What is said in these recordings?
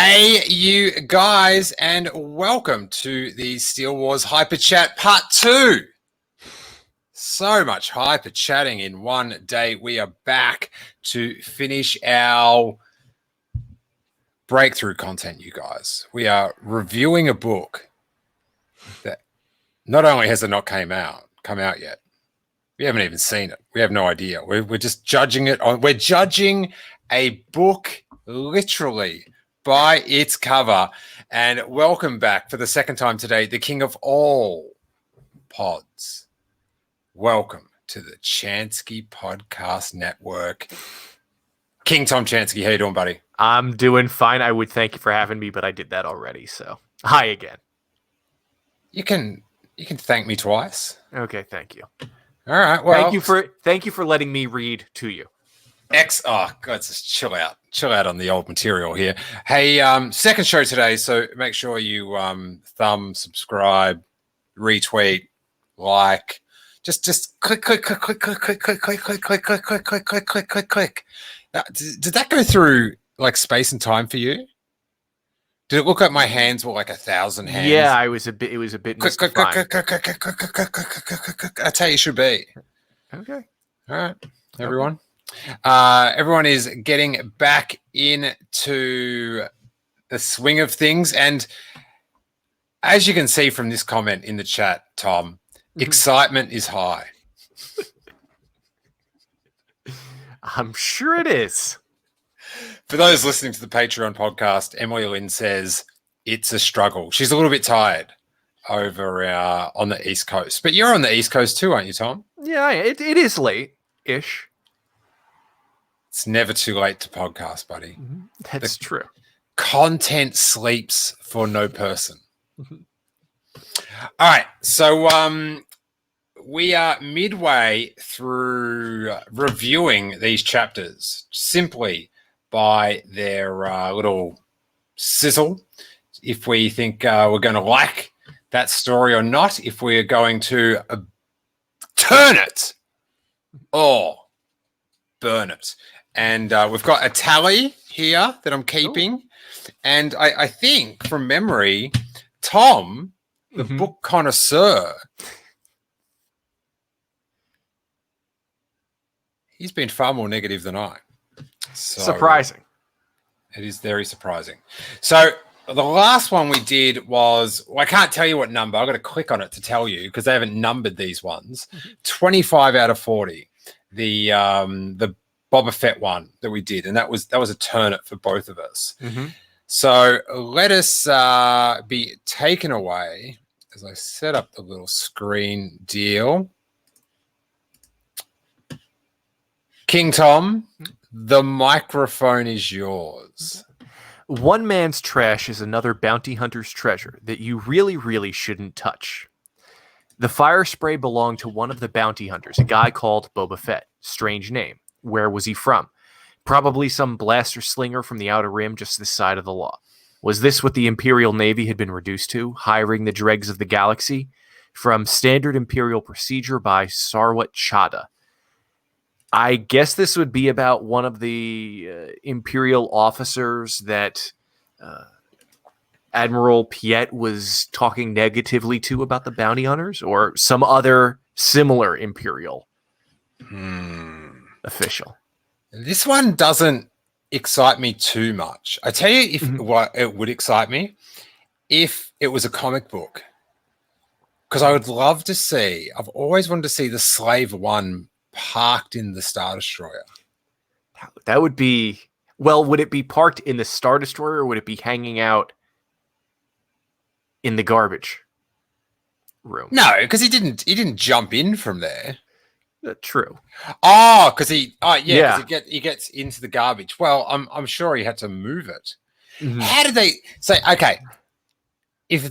Hey, you guys, and welcome to the Steele Wars Hyper Chat Part 2. So much hyper chatting in one day. We are back to finish our breakthrough content, you guys. We are reviewing a book that not only has it not come out yet, we haven't even seen it. We have no idea. We're just judging it on. We're judging a book literally by its cover. And welcome back for the second time today, the king of all pods. Welcome to the Chansky Podcast Network. King Tom Chansky, how you doing, buddy? I'm doing fine. I would thank you for having me, but I did that already. So hi again. You can thank me twice. Okay, thank you. All right. Well, thank you for letting me read to you. Oh God, just chill out on the old material here. Hey, second show today, so make sure you thumb, subscribe, retweet, like, just click. Did that go through like space and time for you? Did it look like my hands were like 1,000 hands? Yeah, it was a bit mystifying. That's how you should be. Okay. All right, everyone. Everyone is getting back into the swing of things, and as you can see from this comment in the chat, Tom, excitement is high. I'm sure it is. For those listening to the Patreon podcast, Emily Lynn says it's a struggle. She's a little bit tired over on the East Coast, but you're on the East Coast too, aren't you, Tom? Yeah, it is late-ish. It's never too late to podcast, buddy. That's true. Content sleeps for no person. All right, so we are midway through reviewing these chapters simply by their little sizzle. If we think we're going to like that story or not, if we're going to turn it or burn it. And we've got a tally here that I'm keeping. Ooh. And I think from memory, Tom, the book connoisseur, he's been far more negative than I. So surprising. It is very surprising. So the last one we did was, well, I can't tell you what number. I've got to click on it to tell you because they haven't numbered these ones. 25 out of 40. The Boba Fett one that we did, and that was a turnip for both of us. So let us be taken away as I set up the little screen deal. King Tom, the microphone is yours. One man's trash is another bounty hunter's treasure that you really, really shouldn't touch. The fire spray belonged to one of the bounty hunters, a guy called Boba Fett. Strange name. Where was he from? Probably some blaster slinger from the Outer Rim just this side of the law. Was this what the Imperial Navy had been reduced to, hiring the dregs of the galaxy? From Standard Imperial Procedure by Sarwat Chadha. I guess this would be about one of the Imperial officers that Admiral Piet was talking negatively to about the bounty hunters, or some other similar Imperial official. This one doesn't excite me too much. I tell you what it would excite me if it was a comic book, because I would love to see, I've always wanted to see the Slave One parked in the Star Destroyer. That would be, well, would it be parked in the Star Destroyer or would it be hanging out in the garbage room? No, because he didn't jump in from there. True. Oh, because he gets into the garbage. Well, I'm sure he had to move it. How did they say? Okay, if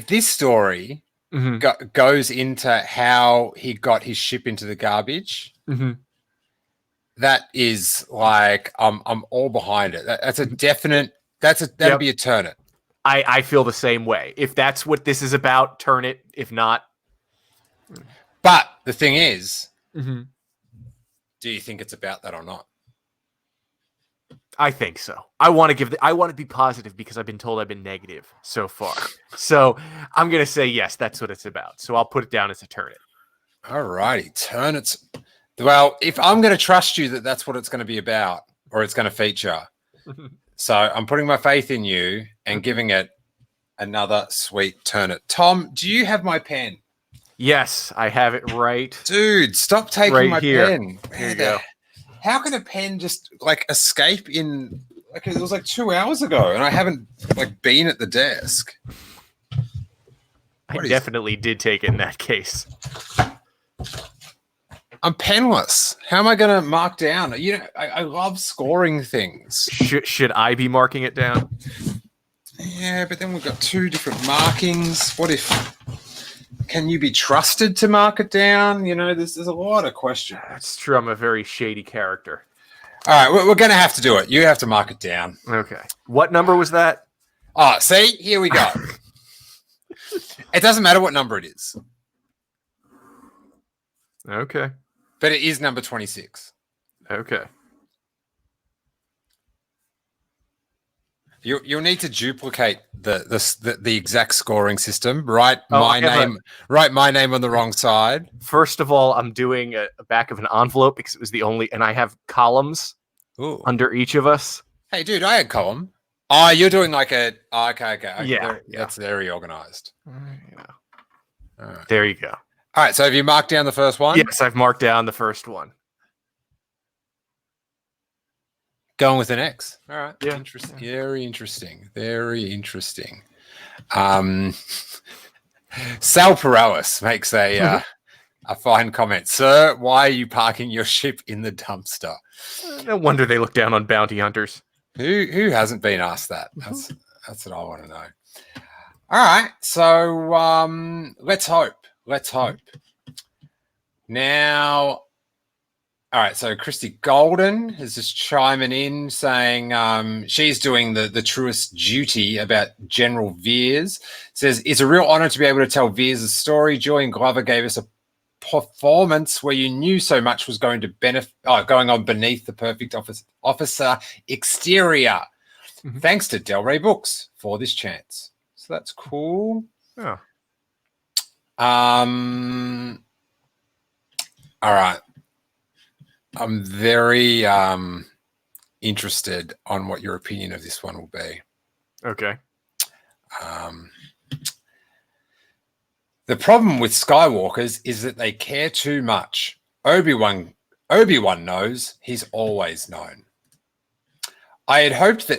this story goes into how he got his ship into the garbage, that is like I'm all behind it. That's a definite. That'd be a turn it. I feel the same way. If that's what this is about, turn it. If not. But the thing is, do you think it's about that or not? I think so. I want to be positive because I've been told I've been negative so far. So I'm gonna say yes, that's what it's about. So I'll put it down as a turnip. All righty, turnips. Well, if I'm going to trust you that that's what it's going to be about or it's going to feature, so I'm putting my faith in you and giving it another sweet turnip. Tom, do you have my pen? Yes, I have it right. Dude, stop taking right my here. pen. Here you go. How can a pen just like escape in like it was like 2 hours ago and I haven't like been at the desk? I definitely did take it in that case. I'm penless. How am I going to mark down? You know, I love scoring things. Should I be marking it down? Yeah, but then we've got two different markings. What if? Can you be trusted to mark it down? You know, there's a lot of questions. That's true. I'm a very shady character. All right, we're going to have to do it. You have to mark it down. Okay. What number was that? Oh, see? Here we go. It doesn't matter what number it is. Okay. But it is number 26. Okay. You'll need to duplicate the exact scoring system. Write my name on the wrong side. First of all, I'm doing a back of an envelope because it was the only, and I have columns under each of us. Hey, dude, I had column. Oh, you're doing like a okay. Yeah, that's very organized. Yeah. Right. There you go. All right, so have you marked down the first one? Yes, I've marked down the first one. Going with an X. All right. Yeah. Interesting. Very interesting. Very interesting. Sal Perales makes a fine comment. Sir, why are you parking your ship in the dumpster? No wonder they look down on bounty hunters. Who hasn't been asked that? That's what I want to know. All right. So let's hope. Let's hope. Now, all right. So Christy Golden is just chiming in saying she's doing the truest duty about General Veers. Says, it's a real honor to be able to tell Veers' story. Julian Glover gave us a performance where you knew so much was going on beneath the perfect officer exterior. Mm-hmm. Thanks to Del Rey Books for this chance. So that's cool. Yeah. All right. I'm very interested on what your opinion of this one will be. Okay. The problem with Skywalkers is that they care too much. Obi-Wan knows. He's always known. I had hoped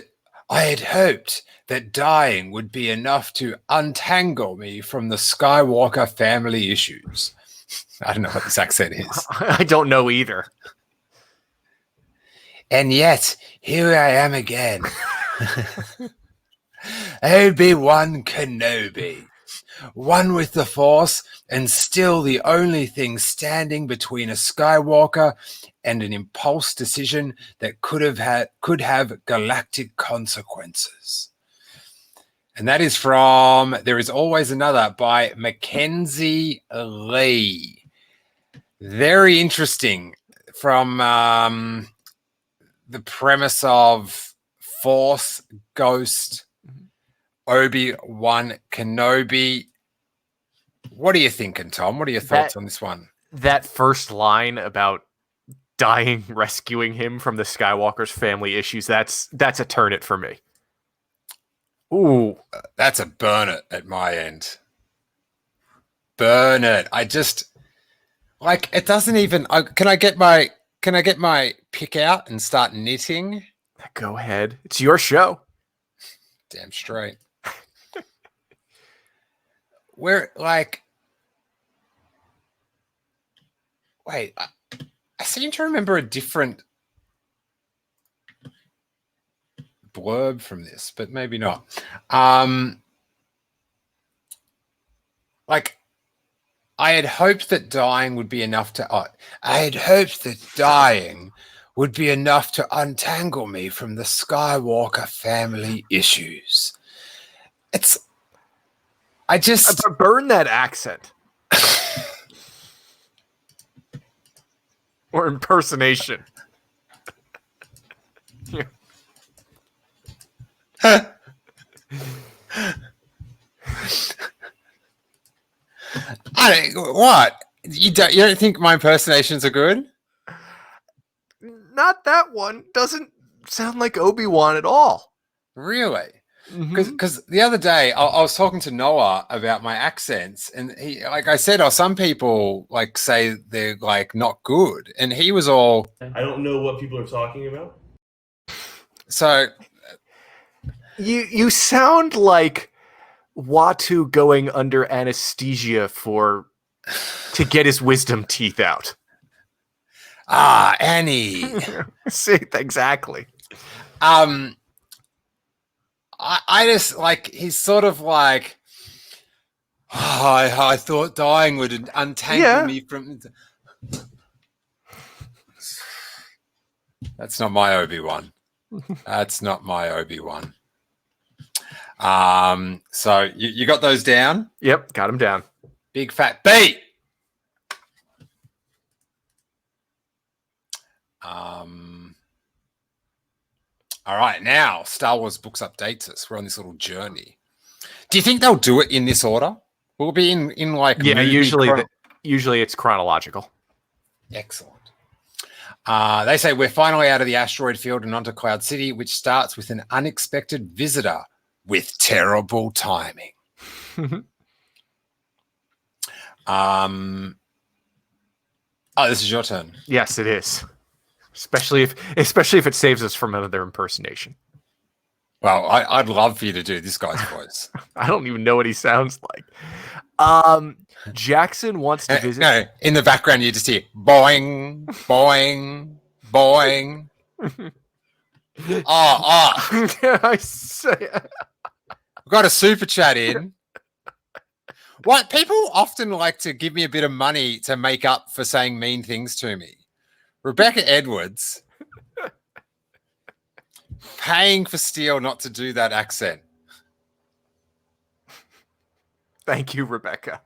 that dying would be enough to untangle me from the Skywalker family issues. I don't know what this accent is. I don't know either. And yet, here I am again. Obi-Wan Kenobi. One with the Force, and still the only thing standing between a Skywalker and an impulse decision that could have galactic consequences. And that is from There Is Always Another by Mackenzie Lee. Very interesting from the premise of Force, Ghost, Obi-Wan Kenobi. What are you thinking, Tom? What are your thoughts on this one? That first line about dying rescuing him from the Skywalker's family issues, that's a turn it for me. Ooh, that's a burn it at my end. Burn it. I just like it doesn't even can I get my pick out and start knitting? Go ahead. It's your show. Damn straight. We're like, wait, I seem to remember a different blurb from this, but maybe not. Like, I had hoped that dying would be enough to untangle me from the Skywalker family issues. I just burn that accent. Or impersonation. What? You don't think my impersonations are good? Not that one. Doesn't sound like Obi-Wan at all. Really? Mhm. Because the other day I was talking to Noah about my accents, and he, like I said, some people like say they're like not good, and he was all. I don't know what people are talking about. So You sound like Watu going under anesthesia to get his wisdom teeth out. Annie. See, exactly. I just like he's sort of like. Oh, I thought dying would untangle me from. That's not my Obi-Wan. That's not my Obi-Wan. So you got those down? Yep, got him down. Big fat B. All right, now Star Wars Books updates us. We're on this little journey. Do you think they'll do it in this order? Will it be in like usually it's chronological. Excellent. They say we're finally out of the asteroid field and onto Cloud City, which starts with an unexpected visitor with terrible timing. This is your turn. Yes, it is. Especially if it saves us from another impersonation. Well, I'd love for you to do this guy's voice. I don't even know what he sounds like. Jackson wants to visit. No, in the background you just hear boing, boing, boing. I say. We've got a super chat in. What people often like to give me a bit of money to make up for saying mean things to me. Rebecca Edwards paying for Steele not to do that accent. Thank you, Rebecca.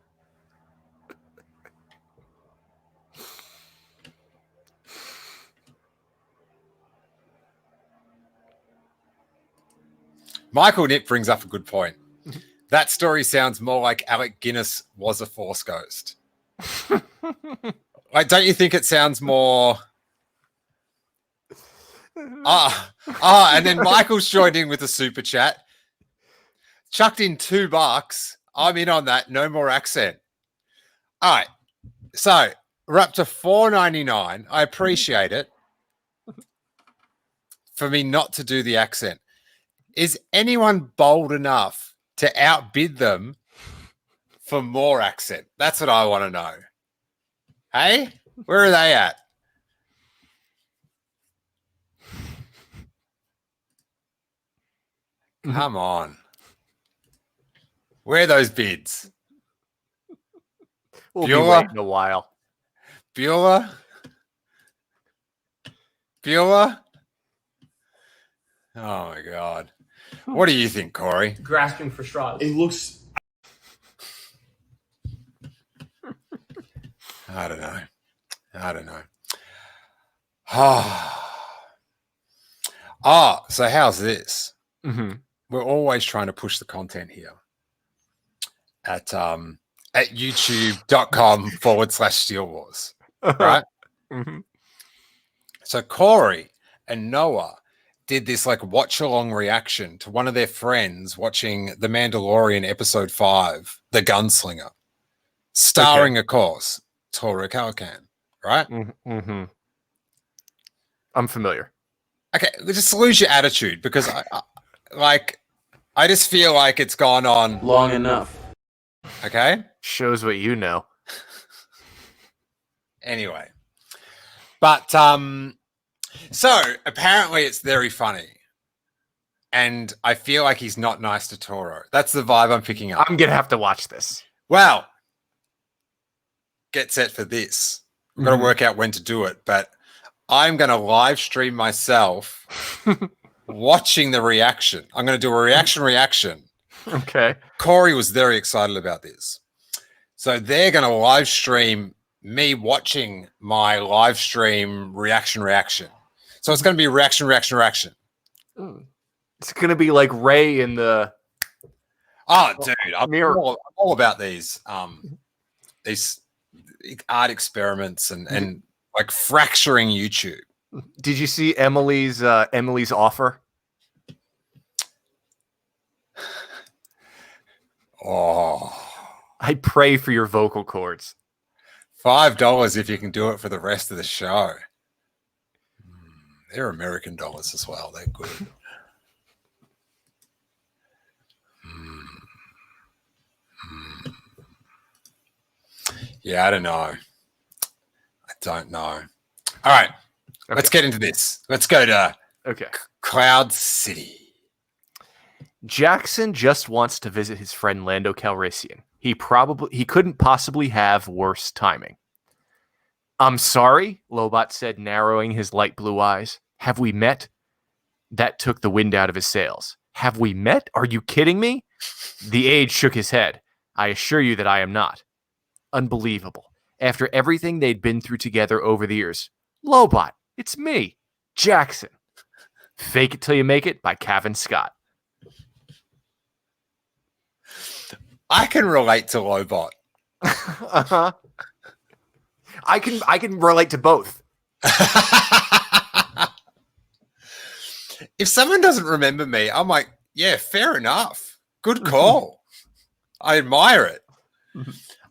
Michael Nipp brings up a good point. That story sounds more like Alec Guinness was a Force ghost. Like, don't you think it sounds more... and then Michael's joined in with a super chat. Chucked in $2. I'm in on that. No more accent. All right. So we're up to $4.99. I appreciate it for me not to do the accent. Is anyone bold enough to outbid them for more accent? That's what I want to know. Hey, where are they at? Come on. Where are those bids? We'll be waiting a while. Bueller? Oh, my God. What do you think, Corey? Grasping for straws. It looks... I don't know. So how's this? Mm-hmm. We're always trying to push the content here at youtube.com/Steele Wars. Right? Mm-hmm. So Corey and Noah did this like watch along reaction to one of their friends watching The Mandalorian episode 5, The Gunslinger, starring, of course, Tora Calican, right? Mm-hmm. I'm familiar. Okay, just lose your attitude because I just feel like it's gone on long enough. Okay? Shows what you know. Anyway. But so apparently it's very funny. And I feel like he's not nice to Toro. That's the vibe I'm picking up. I'm gonna have to watch this. Well, get set for this. I've got to work out when to do it, but I'm going to live stream myself watching the reaction. I'm going to do a reaction. Okay. Corey was very excited about this. So they're going to live stream me watching my live stream reaction. So it's going to be reaction. Mm. It's gonna be like Ray in the Oh, dude, I'm mirror. all about these art experiments and like fracturing YouTube. Did you see Emily's offer? Oh, I pray for your vocal cords. $5 if you can do it for the rest of the show. They're American dollars as well. They're good. Yeah, I don't know. All right, let's get into this. Let's go to Cloud City. Jackson just wants to visit his friend Lando Calrissian. He couldn't possibly have worse timing. I'm sorry, Lobot said, narrowing his light blue eyes. Have we met? That took the wind out of his sails. Have we met? Are you kidding me? The Age shook his head. I assure you that I am not. Unbelievable. After everything they'd been through together over the years. Lobot, it's me, Jackson. Fake It Till You Make It by Cavan Scott. I can relate to Lobot. Uh-huh. I can relate to both. If someone doesn't remember me, I'm like, yeah, fair enough. Good call. I admire it.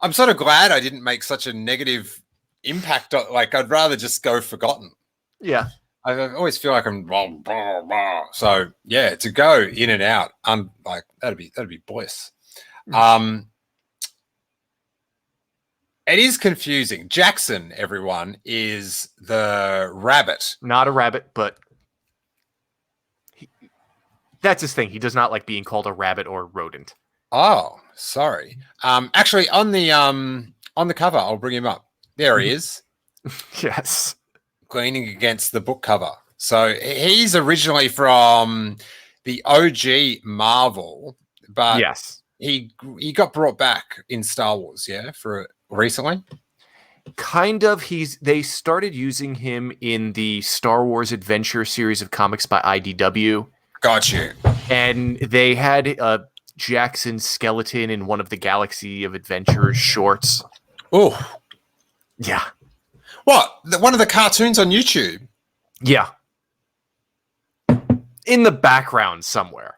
I'm sort of glad I didn't make such a negative impact. Like, I'd rather just go forgotten. Yeah. I always feel like I'm blah, blah, blah. So yeah, to go in and out, I'm like, that'd be bliss. It is confusing. Jackson, everyone, is the rabbit. Not a rabbit, but that's his thing. He does not like being called a rabbit or a rodent. Oh, sorry. Actually, on the cover, I'll bring him up. There he is. Yes. Leaning against the book cover. So he's originally from the OG Marvel, but yes, he got brought back in Star Wars, yeah, for recently. Kind of. They started using him in the Star Wars Adventure series of comics by IDW. Got you. And they had Jackson skeleton in one of the Galaxy of Adventures shorts. Oh, yeah. What? One of the cartoons on YouTube? Yeah. In the background somewhere.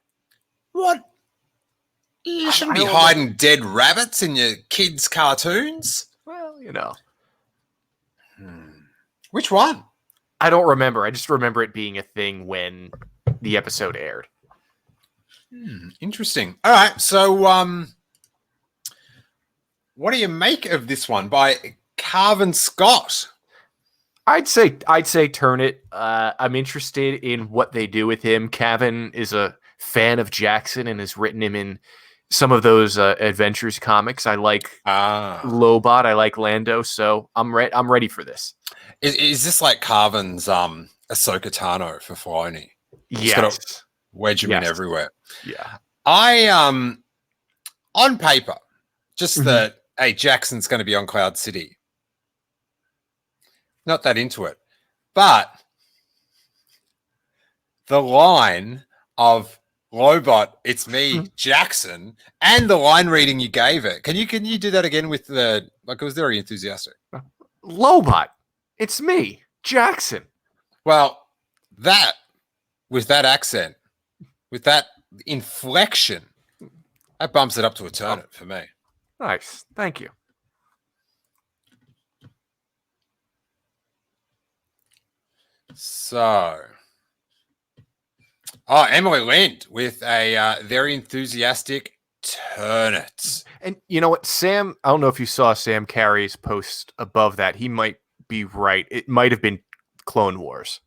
What? You shouldn't be hiding dead rabbits in your kids' cartoons. Well, you know. Which one? I don't remember. I just remember it being a thing when the episode aired. Interesting. All right. So, what do you make of this one by Cavan Scott? I'd say turn it. I'm interested in what they do with him. Cavan is a fan of Jackson and has written him in some of those Adventures comics. I like Lobot. I like Lando. So I'm ready for this. Is this like Cavan's Ahsoka Tano for Filoni? Yes. Got wedge him in everywhere. Yeah. I on paper, just that hey, Jackson's going to be on Cloud City. Not that into it. But the line of Lobot, it's me, Jackson, and the line reading you gave it. Can you do that again with the it was very enthusiastic. Lobot, it's me, Jackson. Well, that with that accent, with that inflection, that bumps it up to a turn for me. Nice. Thank you. So, Emily Lind with a very enthusiastic turn it. And you know what, Sam, I don't know if you saw Sam Carey's post above that. He might be right. It might have been Clone Wars.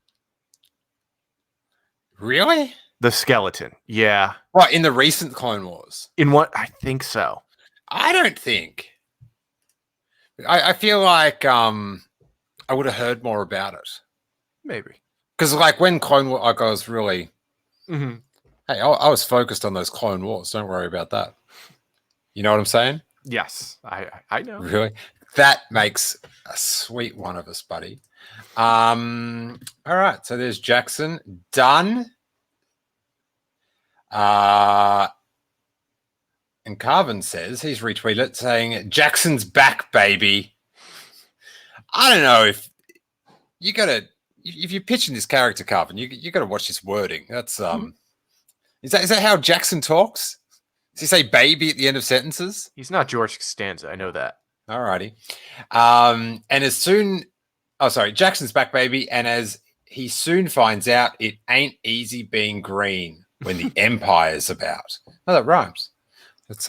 Really? The skeleton. Yeah. What, in the recent Clone Wars? In what? I think so. I don't think. I feel like I would have heard more about it. Maybe. Because like when Clone Wars, I was really, Mm-hmm. hey, I was focused on those Clone Wars. Don't worry about that. You know what I'm saying? Yes, I know. Really? That makes a sweet one of us, buddy. All right. So there's Jackson. Done. And Carvin says he's retweeted it saying, Jackson's back, baby. I don't know if you're pitching this character, Carvin, you got to watch this wording. That's is that how Jackson talks? Does he say baby at the end of sentences? He's not George Costanza. I know that. Alrighty. Jackson's back, baby. And as he soon finds out, it ain't easy being green when the Empire's about. Oh, that rhymes. That's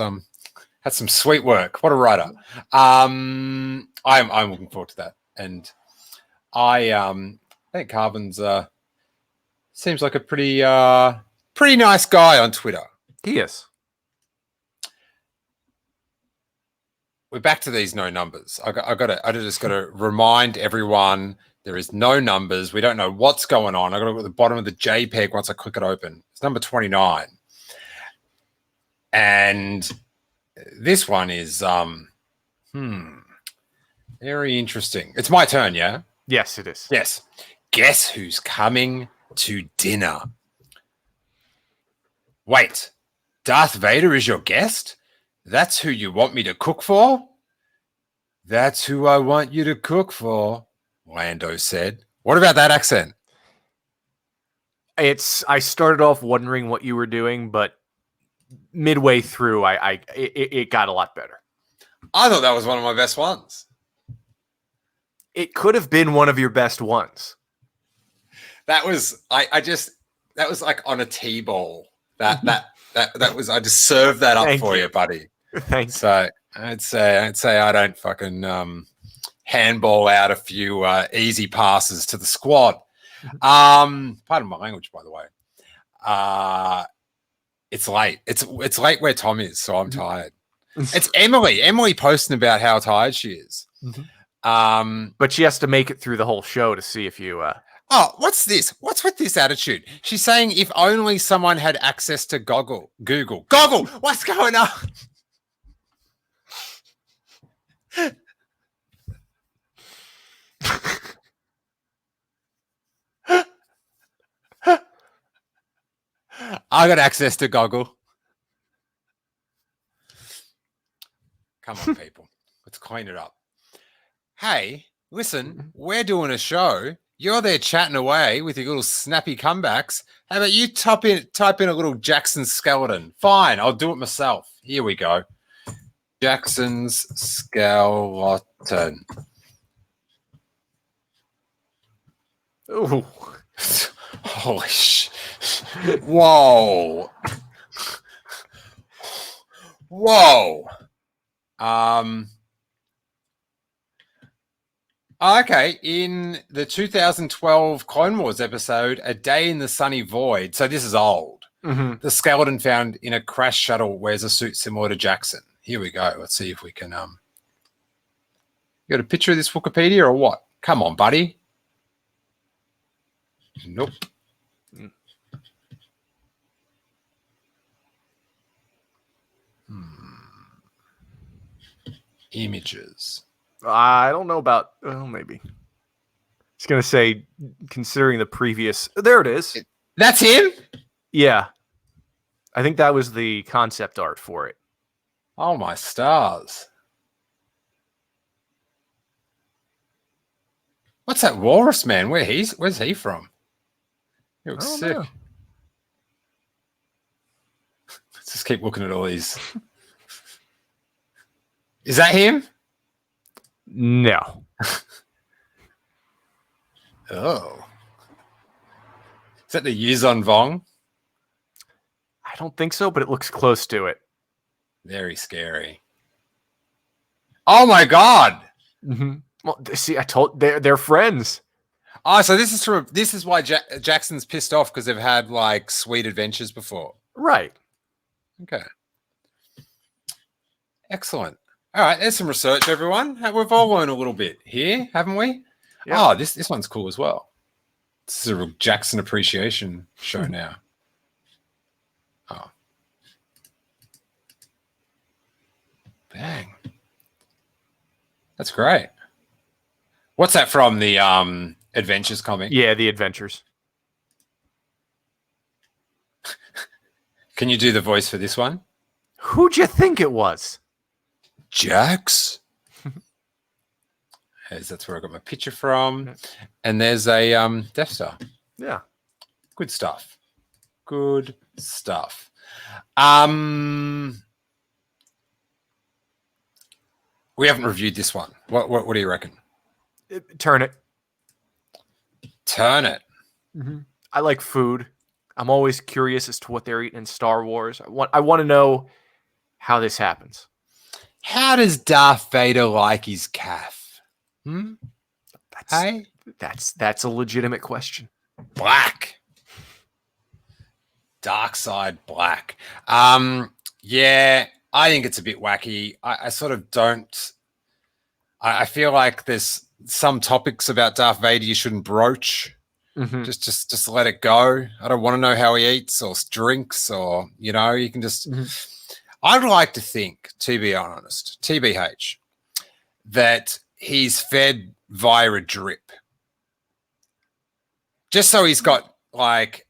that's some sweet work. What a writer. I'm looking forward to that. And I think Carvin's seems like a pretty nice guy on Twitter. He is. We're back to these no numbers. I just got to remind everyone there is no numbers. We don't know what's going on. I got to look at the bottom of the JPEG once I click it open. It's number 29, and this one is very interesting. It's my turn, yeah. Yes, it is. Yes. Guess who's coming to dinner? Wait, Darth Vader is your guest? That's who you want me to cook for? That's who I want you to cook for, Lando said. What about that accent? I started off wondering what you were doing, but midway through, it got a lot better. I thought that was one of my best ones. It could have been one of your best ones. That was that was like on a T-ball. That was I just served that up for you, buddy. Thanks. So I'd say I don't fucking handball out a few easy passes to the squad. Pardon my language, by the way. It's late. It's late where Tom is, so I'm tired. It's Emily. Emily posting about how tired she is. But she has to make it through the whole show to see if you. Oh, what's this? What's with this attitude? She's saying if only someone had access to Google. What's going on? I got access to Google. Come on, people. Let's clean it up. Hey, listen, we're doing a show. You're there chatting away with your little snappy comebacks. How about you type in a little Jackson skeleton? Fine, I'll do it myself. Here we go. Jackson's skeleton. Ooh. Holy sh! Whoa! Whoa! Okay, in the 2012 Clone Wars episode, A Day in the Sunny Void, so this is old, the skeleton found in a crash shuttle wears a suit similar to Jackson. Here we go. Let's see if we can... You got a picture of this Wikipedia or what? Come on, buddy. Nope. Images. I don't know about. Well, maybe. It's gonna say, considering the previous. There it is. That's him? Yeah. I think that was the concept art for it. Oh my stars. What's that walrus man? Where's he from? He looks sick. Know. Let's just keep looking at all these. Is that him? No. Oh. Is that the Yuzon Vong? I don't think so, but it looks close to it. Very scary. Oh my god. Well, see, I told they're friends. Oh, so this is why Jackson's pissed off because they've had like sweet adventures before. Right. Okay. Excellent. All right, there's some research, everyone. We've all learned a little bit here, haven't we? Yep. Oh, this one's cool as well. This is a real Jackson appreciation show now. Oh. Bang. That's great. What's that from? The Adventures comic? Yeah, the Adventures. Can you do the voice for this one? Who'd you think it was? Jax. That's where I got my picture from. And there's a Death Star. Yeah. Good stuff. Good stuff. We haven't reviewed this one. What do you reckon? Turn it. Turn it. Mm-hmm. I like food. I'm always curious as to what they're eating in Star Wars. I want to know how this happens. How does Darth Vader like his calf? That's a legitimate question. Black. Dark side black. Yeah, I think it's a bit wacky. I sort of don't. I feel like there's some topics about Darth Vader you shouldn't broach. Mm-hmm. Just let it go. I don't want to know how he eats or drinks, or you can just. Mm-hmm. I'd like to think, to be honest, TBH, that he's fed via a drip, just so he's got like.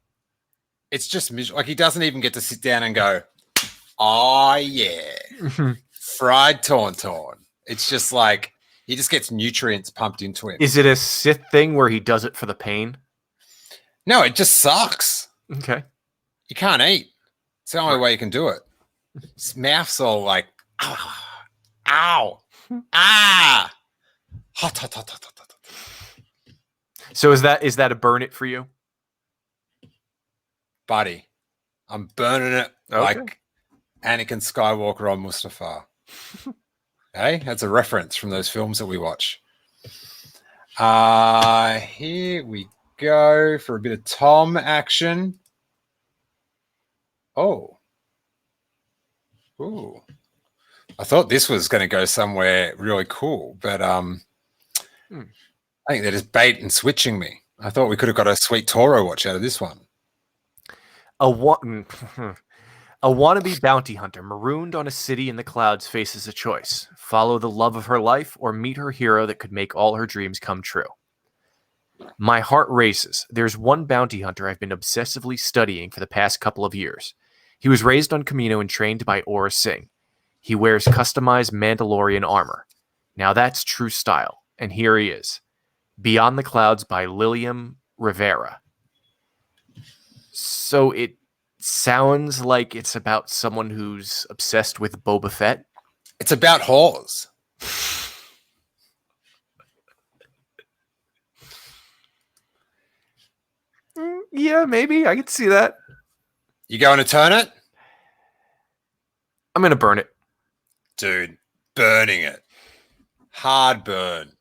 It's just like he doesn't even get to sit down and go, oh yeah, fried tauntaun. It's just like he just gets nutrients pumped into him. Is it a Sith thing where he does it for the pain? No, it just sucks. Okay. You can't eat. It's the only way you can do it. His mouth's all like, ow, hot. So is that a burn it for you? Buddy, I'm burning it like Anakin Skywalker on Mustafar. Hey, that's a reference from those films that we watch. Here we go for a bit of Tom action. Oh. Ooh. I thought this was going to go somewhere really cool, but I think they're just bait and switching me. I thought we could have got a sweet Toro watch out of this one. A wannabe bounty hunter marooned on a city in the clouds faces a choice: follow the love of her life or meet her hero that could make all her dreams come true. My heart races. There's one bounty hunter I've been obsessively studying for the past couple of years. He was raised on Kamino and trained by Aura Singh. He wears customized Mandalorian armor. Now that's true style. And here he is. Beyond the Clouds by Lilium Rivera. So it sounds like it's about someone who's obsessed with Boba Fett. It's about whores. Yeah, maybe. I could see that. You going to turn it? I'm going to burn it. Dude, burning it. Hard burn.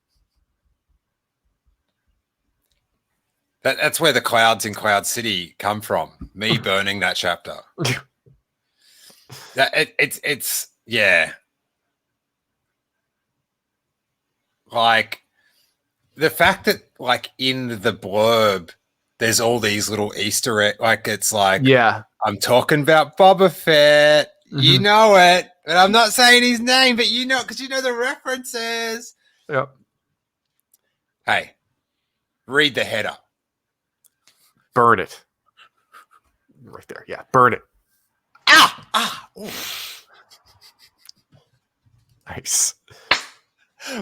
That's where the clouds in Cloud City come from. Me burning that chapter. It's yeah. Like the fact that like in the blurb there's all these little Easter eggs. Like it's like, yeah, I'm talking about Boba Fett. Mm-hmm. You know it, but I'm not saying his name. But you know, because you know the references. Yep. Hey, read the header. Burn it. Right there. Yeah, burn it. Ooh. Nice.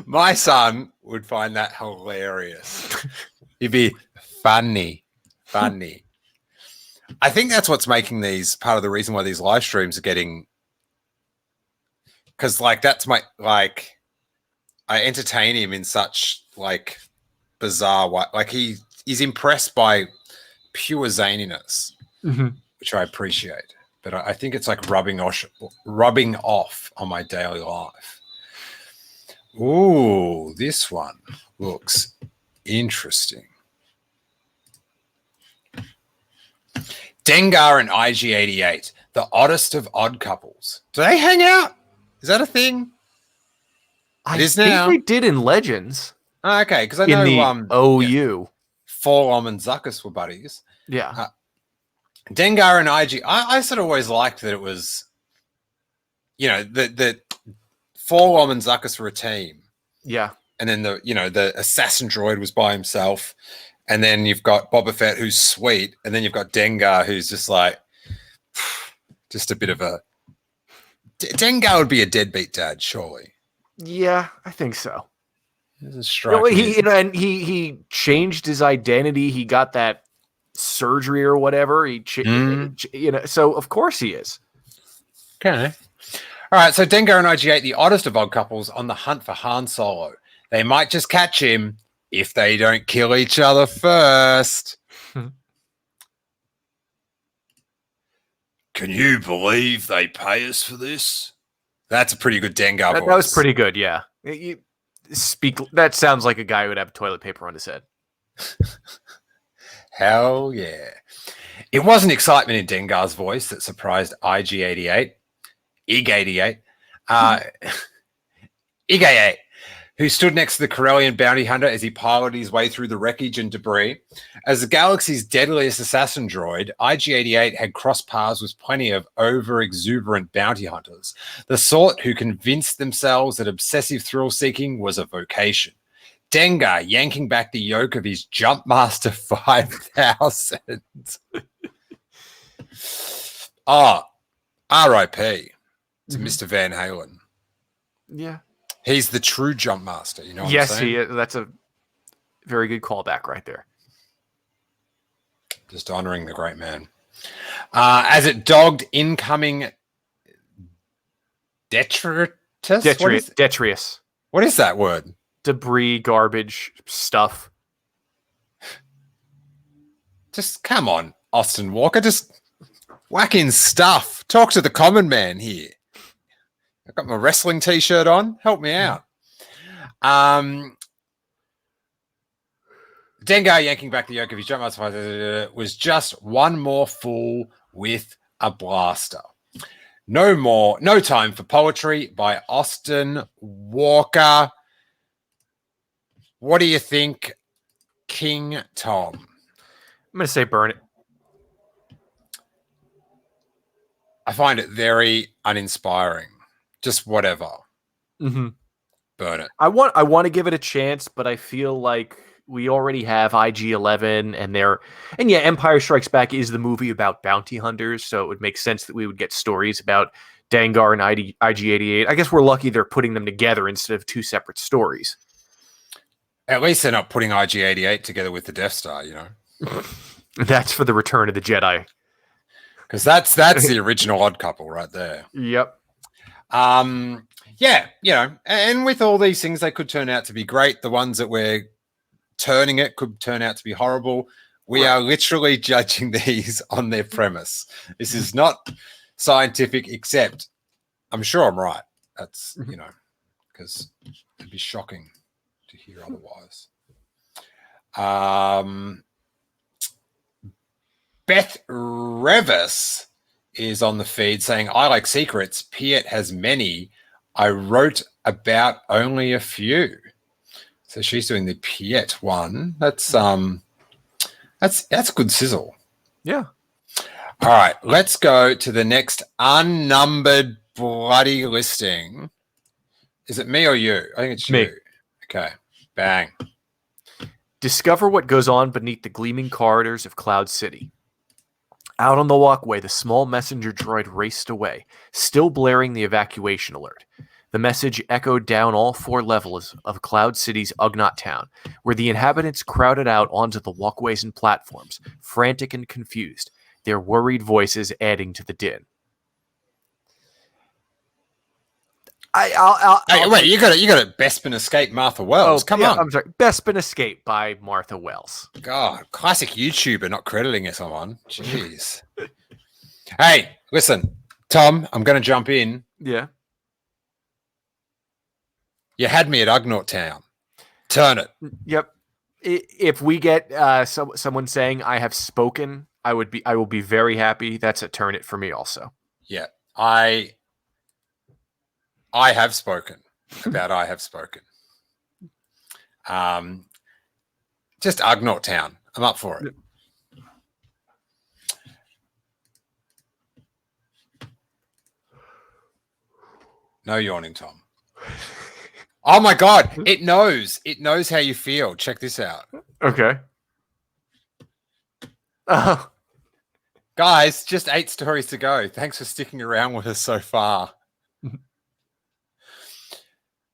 My son would find that hilarious. He'd be funny. I think that's what's making these part of the reason why these live streams are getting, because like that's my like I entertain him in such like bizarre way. Like he's impressed by pure zaniness, which I appreciate. But I think it's like rubbing off on my daily life. Ooh, this one looks interesting. Dengar and IG-88, the oddest of odd couples. Do they hang out? Is that a thing? It is now. I think they did in Legends. Oh, okay, because I know in the OU. Yeah, Forlom and Zuckuss were buddies. Yeah. Dengar and IG, I sort of always liked that it was, you know, the Forlom and Zuckuss were a team. Yeah. And then the assassin droid was by himself. And then you've got Boba Fett, who's sweet. And then you've got Dengar, who's just like, Just a bit of a... Dengar would be a deadbeat dad, surely. Yeah, I think so. This is striking. He changed his identity. He got that surgery or whatever. So of course he is. Okay. All right, so Dengar and IG-8, the oddest of odd couples, on the hunt for Han Solo. They might just catch him if they don't kill each other first. Can you believe they pay us for this? That's a pretty good Dengar voice. That was pretty good, yeah. That sounds like a guy who would have toilet paper on his head. Hell yeah. It wasn't excitement in Dengar's voice that surprised IG-88. IG-88. IG-8, who stood next to the Corellian bounty hunter as he piloted his way through the wreckage and debris. As the galaxy's deadliest assassin droid, IG-88 had crossed paths with plenty of over-exuberant bounty hunters, the sort who convinced themselves that obsessive thrill-seeking was a vocation. Dengar yanking back the yoke of his Jumpmaster 5000. R.I.P. to Mr. Van Halen. Yeah. He's the true Jumpmaster, you know what I'm yes, saying? he is. That's a very good callback right there. Just honoring the great man. As it dogged incoming detritus? Detritus. What is that word? Debris, garbage, stuff. Just come on, Austin Walker. Just whack in stuff. Talk to the common man here. I've got my wrestling t-shirt on. Help me out. Dengar yanking back the yoke of his Jumpmaster was just one more fool with a blaster. No Time for Poetry by Austin Walker. What do you think, King Tom? I'm going to say burn it. I find it very uninspiring. Just whatever. Mm-hmm. Burn it. I want to give it a chance, but I feel like we already have IG-11 and Empire Strikes Back is the movie about bounty hunters, so it would make sense that we would get stories about Dengar and IG-88. I guess we're lucky they're putting them together instead of two separate stories. At least they're not putting IG-88 together with the Death Star, you know. That's for the Return of the Jedi. Because that's the original odd couple right there. Yep. Yeah, you know, and with all these things, they could turn out to be great. The ones that we're turning it could turn out to be horrible. We are literally judging these on their premise. This is not scientific, except I'm sure I'm right. That's, you know, because it'd be shocking to hear otherwise. Beth Revis is on the feed saying, I like secrets. Piet has many. I wrote about only a few. So she's doing the Piet one. That's good sizzle. Yeah. All right, let's go to the next unnumbered bloody listing. Is it me or you? I think it's me. You. Okay. Bang. Discover what goes on beneath the gleaming corridors of Cloud City. Out on the walkway, the small messenger droid raced away, still blaring the evacuation alert. The message echoed down all 4 levels of Cloud City's Ugnaught town, where the inhabitants crowded out onto the walkways and platforms, frantic and confused, their worried voices adding to the din. Wait, you got to Bespin Escape Martha Wells. Come on. I'm sorry. Bespin Escape by Martha Wells. God, classic YouTuber not crediting us on. Jeez. Hey, listen, Tom, I'm going to jump in. Yeah. You had me at Ugnaught Town. Turn it. Yep. If we get someone saying I have spoken, I will be very happy. That's a turn it for me also. Yeah. I have spoken about I have spoken. Just Ugnaught Town. I'm up for it. No yawning, Tom. Oh my God. It knows. It knows how you feel. Check this out. Okay. Oh. Guys, just 8 stories to go. Thanks for sticking around with us so far.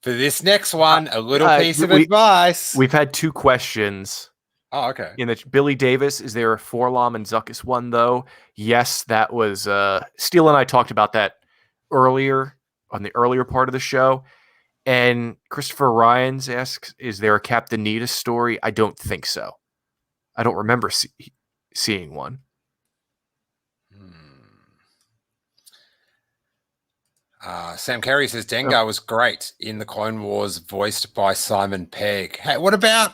For this next one, a little piece of advice. We've had 2 questions. Oh, okay. In the Billy Davis, is there a Forlom and Zuckus one, though? Yes, that was... Steele and I talked about that earlier, on the earlier part of the show. And Christopher Ryans asks, is there a Captain Nita story? I don't think so. I don't remember seeing one. Sam Carey says Dengar was great in the Clone Wars, voiced by Simon Pegg. Hey, what about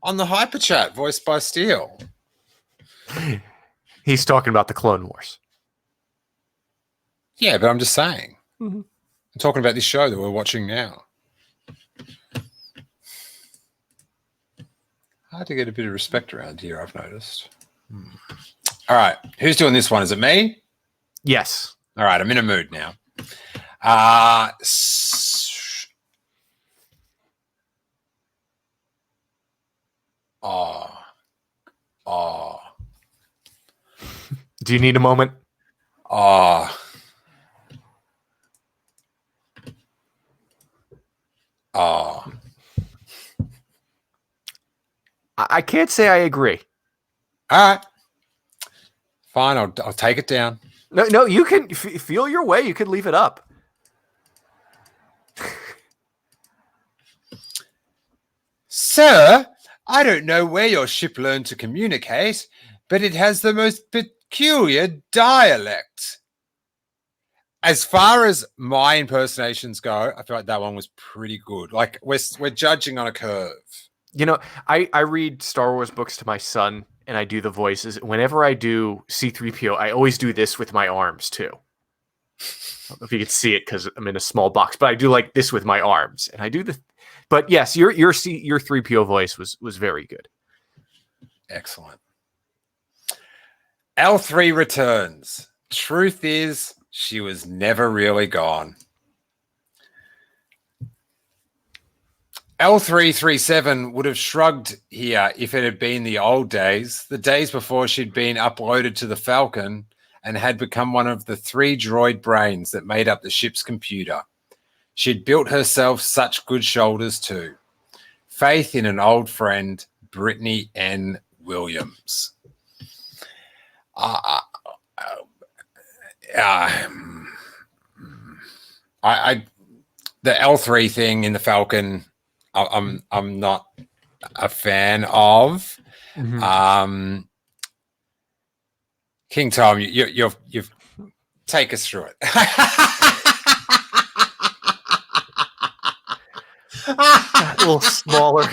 on the Hyper Chat, voiced by Steele? He's talking about the Clone Wars. Yeah, but I'm just saying. Mm-hmm. I'm talking about this show that we're watching now. Hard to get a bit of respect around here, I've noticed. All right, who's doing this one? Is it me? Yes. All right, I'm in a mood now. Do you need a moment? I can't say I agree. All right. Fine, I'll take it down. No, you can feel your way. You can leave it up. Sir, I don't know where your ship learned to communicate, but it has the most peculiar dialect. As far as my impersonations go, I feel like that one was pretty good. Like we're judging on a curve. You know, I read Star Wars books to my son, and I do the voices. Whenever I do C-3PO, I always do this with my arms, too. I don't know if you could see it because I'm in a small box, but I do like this with my arms. And I do the... But yes, your 3PO voice was very good. Excellent. L3 returns. Truth is, she was never really gone. L337 would have shrugged here if it had been the old days, the days before she'd been uploaded to the Falcon and had become one of the 3 droid brains that made up the ship's computer. She'd built herself such good shoulders too. Faith in an old friend, Brittany N. Williams. The L3 thing in the Falcon, I'm not a fan of. Mm-hmm. King Tom, you've take us through it. A little smaller.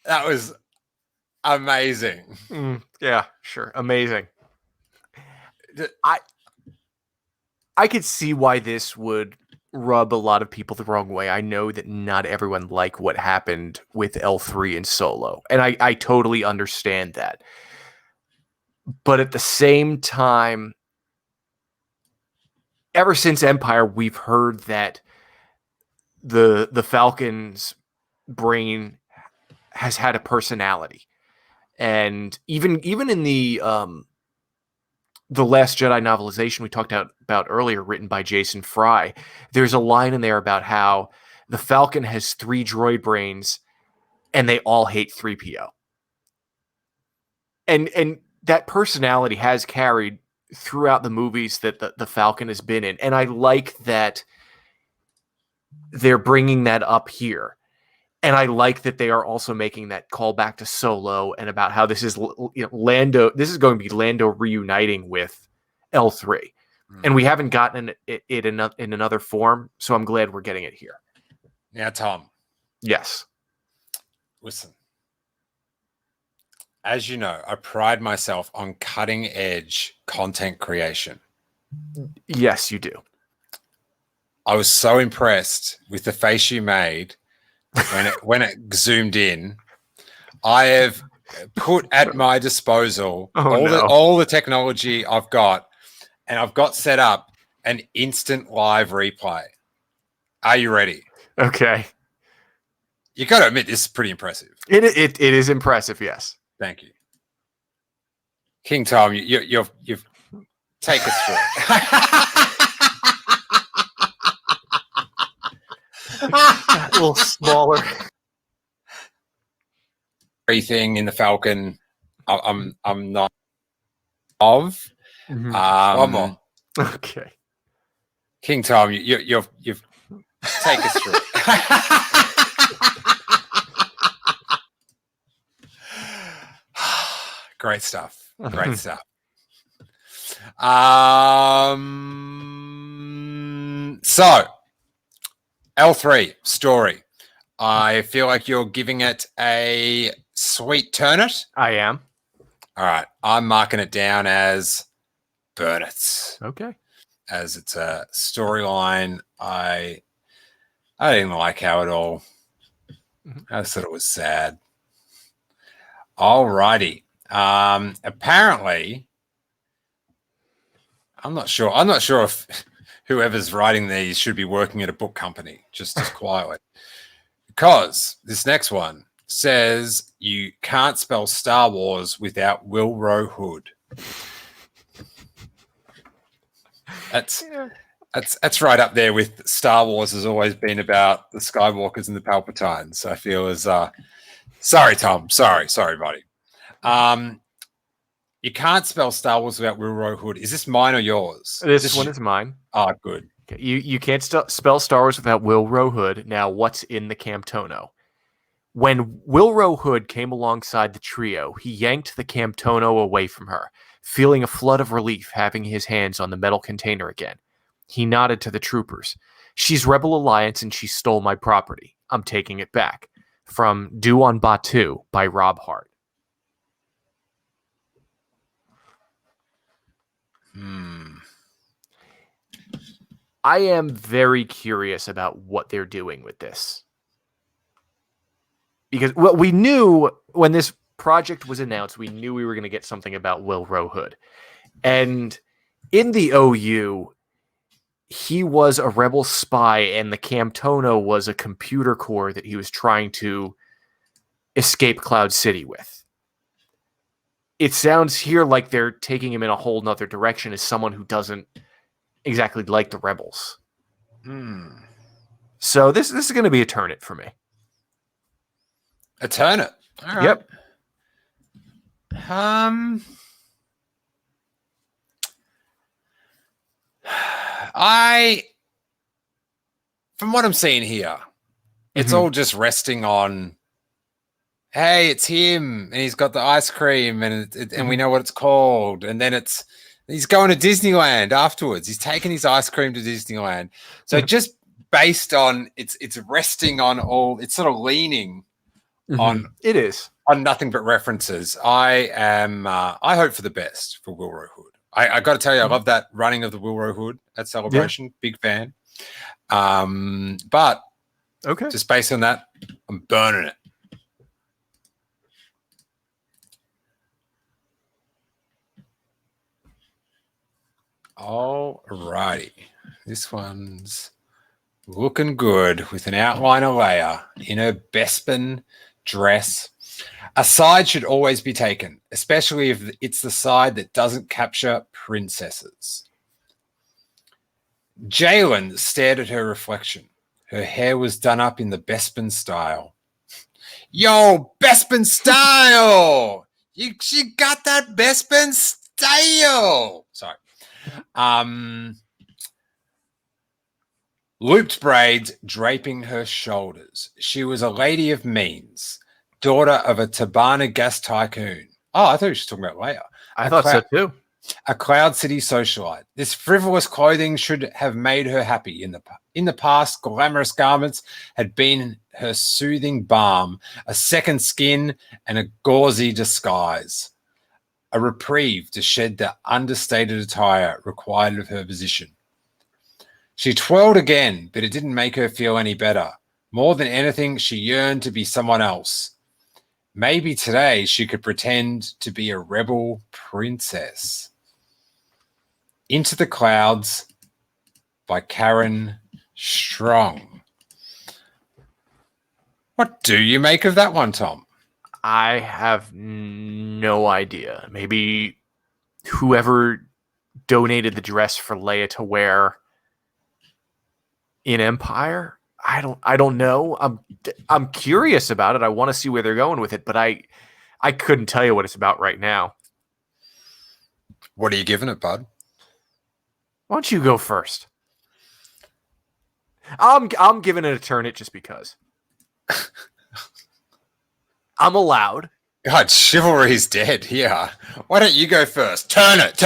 That was amazing. Yeah, sure. Amazing. I could see why this would rub a lot of people the wrong way. I know that not everyone liked what happened with L3 and Solo, and I totally understand that. But at the same time, ever since Empire, we've heard that the Falcon's brain has had a personality. And even in the Last Jedi novelization we talked about earlier, written by Jason Fry, there's a line in there about how the Falcon has 3 droid brains and they all hate 3PO. And that personality has carried throughout the movies that the Falcon has been in. And I like that they're bringing that up here. And I like that they are also making that call back to Solo and about how this is Lando. This is going to be Lando reuniting with L3, and we haven't gotten it in another form. So I'm glad we're getting it here. Now, Tom. Yes. Listen. As you know, I pride myself on cutting edge content creation. Yes, you do. I was so impressed with the face you made when it zoomed in. I have put at my disposal all the technology I've got, and I've got set up, an instant live replay. Are you ready? Okay. You got to admit, this is pretty impressive. It is impressive, yes. Thank you. King Tom, you've take us through it. A little smaller. Everything in the Falcon, I'm not of. One more. Okay. King Tom, you've take us through it. Great stuff. Great stuff. So L3 story. I feel like you're giving it a sweet turn it. I am. All right. I'm marking it down as burn it. Okay. As it's a storyline. I didn't like how it all. I thought it was sad. All righty. Apparently, I'm not sure if whoever's writing these should be working at a book company, just as quietly. Because this next one says you can't spell Star Wars without Wilro Hood. That's right up there with Star Wars has always been about the Skywalkers and the Palpatines. I feel as sorry, Tom. Sorry, buddy. You can't spell Star Wars without Wilro Hood. Is this mine or yours? This one is mine. Oh, good. Okay. You can't spell Star Wars without Wilro Hood. Now, what's in the Camptono? When Wilro Hood came alongside the trio, he yanked the Camptono away from her, feeling a flood of relief having his hands on the metal container again. He nodded to the troopers. She's Rebel Alliance and she stole my property. I'm taking it back. From Dew on Batu by Rob Hart. I am very curious about what they're doing with this. Because we knew when this project was announced, we knew we were going to get something about Wilro Hood. And in the OU, he was a rebel spy, and the Camptono was a computer core that he was trying to escape Cloud City with. It sounds here like they're taking him in a whole nother direction as someone who doesn't exactly like the rebels. So this is going to be a turn it for me. A turn it. All right. Yep. From what I'm seeing here, it's all just resting on, hey, it's him, and he's got the ice cream, and we know what it's called, and then he's going to Disneyland afterwards. He's taking his ice cream to Disneyland. So just based on it's resting on all, it's sort of leaning on it is on nothing but references. I hope for the best for Wilro Hood. I got to tell you, I love that running of the Wilro Hood at Celebration. Yeah. Big fan. But okay, just based on that, I'm burning it. All righty. This one's looking good with an outliner layer in a Bespin dress. A side should always be taken, especially if it's the side that doesn't capture princesses. Jalen stared at her reflection. Her hair was done up in the Bespin style. Yo, Bespin style! She got that Bespin style! Sorry. Looped braids draping her shoulders. She was a lady of means, daughter of a Tabana gas tycoon. Oh, I thought you were talking about Leia. I thought so too. A Cloud City socialite. This frivolous clothing should have made her happy. In the past, glamorous garments had been her soothing balm, a second skin, and a gauzy disguise. A reprieve to shed the understated attire required of her position. She twirled again, but it didn't make her feel any better. More than anything, she yearned to be someone else. Maybe today she could pretend to be a rebel princess. Into the clouds by Karen Strong. What do you make of that one, Tom? I have no idea. Maybe whoever donated the dress for Leia to wear in Empire. I don't know. I'm curious about it. I want to see where they're going with it, but I couldn't tell you what it's about right now. What are you giving it, bud? Why don't you go first? I'm giving it a turn it just because. I'm allowed. God, chivalry's dead. Yeah. Why don't you go first? Turn it.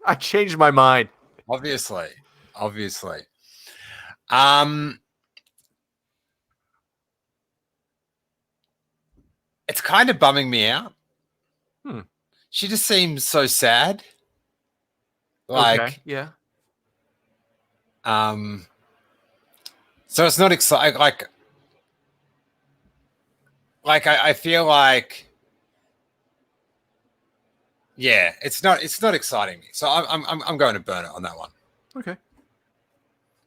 I changed my mind. Obviously. It's kind of bumming me out. She just seems so sad. Like, okay, yeah. So it's not exciting. I feel like, yeah, it's not exciting me. So I'm going to burn it on that one. Okay.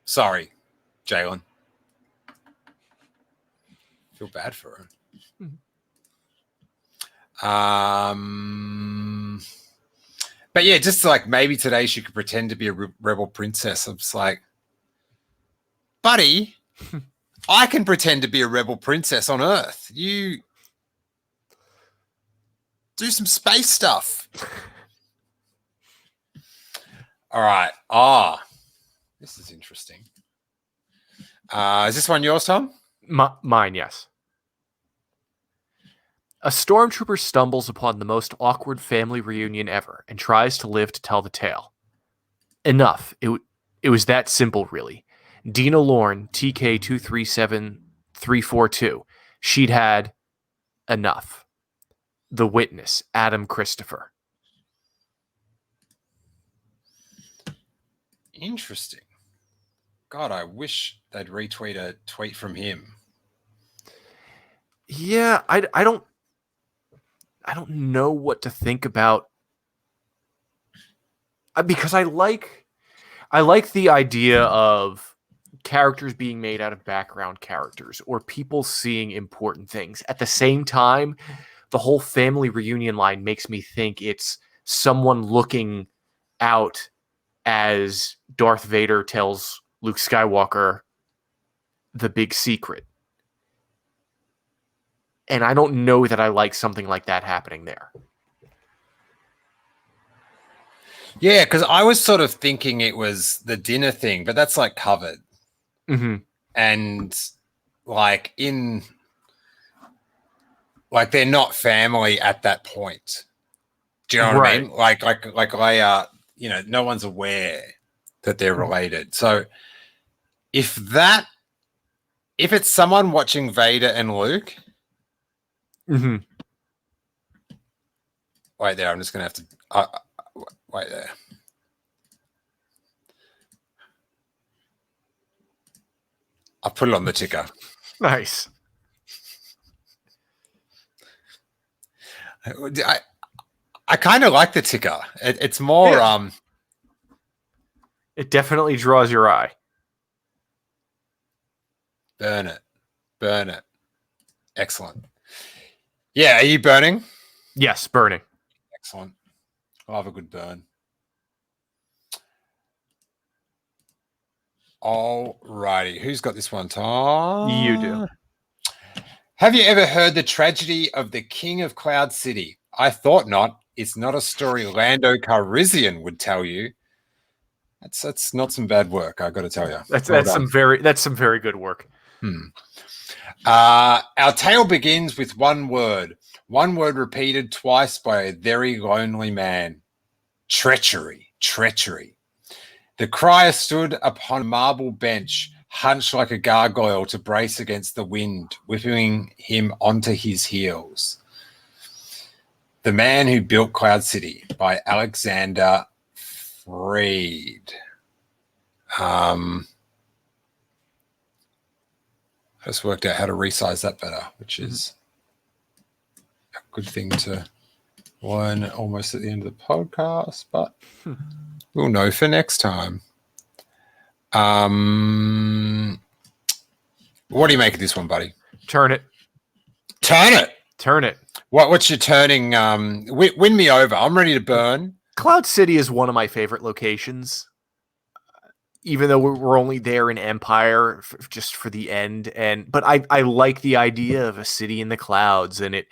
Sorry, Jalen. Feel bad for her. But yeah, just like maybe today she could pretend to be a rebel princess. I'm just like, buddy, I can pretend to be a rebel princess on Earth. You do some space stuff. All right. This is interesting. Is this one yours, Tom? Mine, yes. A stormtrooper stumbles upon the most awkward family reunion ever and tries to live to tell the tale. Enough. It was that simple, really. Dina Lorne, TK237342. She'd had enough. The Witness, Adam Christopher. Interesting. God, I wish they'd retweet a tweet from him. Yeah, I don't know what to think about, because I like the idea of characters being made out of background characters or people seeing important things. At the same time, the whole family reunion line makes me think it's someone looking out as Darth Vader tells Luke Skywalker the big secret. And I don't know that I like something like that happening there. Yeah, because I was sort of thinking it was the dinner thing, but that's like covered. Mm-hmm. And like they're not family at that point. Do you know what I mean? Like Leia, no one's aware that they're related. So if it's someone watching Vader and Luke, mm-hmm. Wait there. I'm just going to have to wait there. I'll put it on the ticker. Nice. I kind of like the ticker. It's more It definitely draws your eye. Burn it. Excellent. Yeah, are you burning? Yes, burning. Excellent. I'll have a good burn. All righty. Who's got this one, Tom? You do. Have you ever heard the tragedy of the King of Cloud City? I thought not. It's not a story Lando Calrissian would tell you. That's not some bad work, I got to tell you. That's some very good work. Our tale begins with one word repeated twice by a very lonely man. Treachery. The crier stood upon a marble bench, hunched like a gargoyle to brace against the wind, whipping him onto his heels. The Man Who Built Cloud City by Alexander Freed. I just worked out how to resize that better, which is a good thing to learn almost at the end of the podcast, but we'll know for next time. What do you make of this one, buddy? Turn it. Turn it. Turn it. What's your turning? Win me over. I'm ready to burn. Cloud City is one of my favorite locations. Even though we're only there in Empire just for the end, but I like the idea of a city in the clouds, and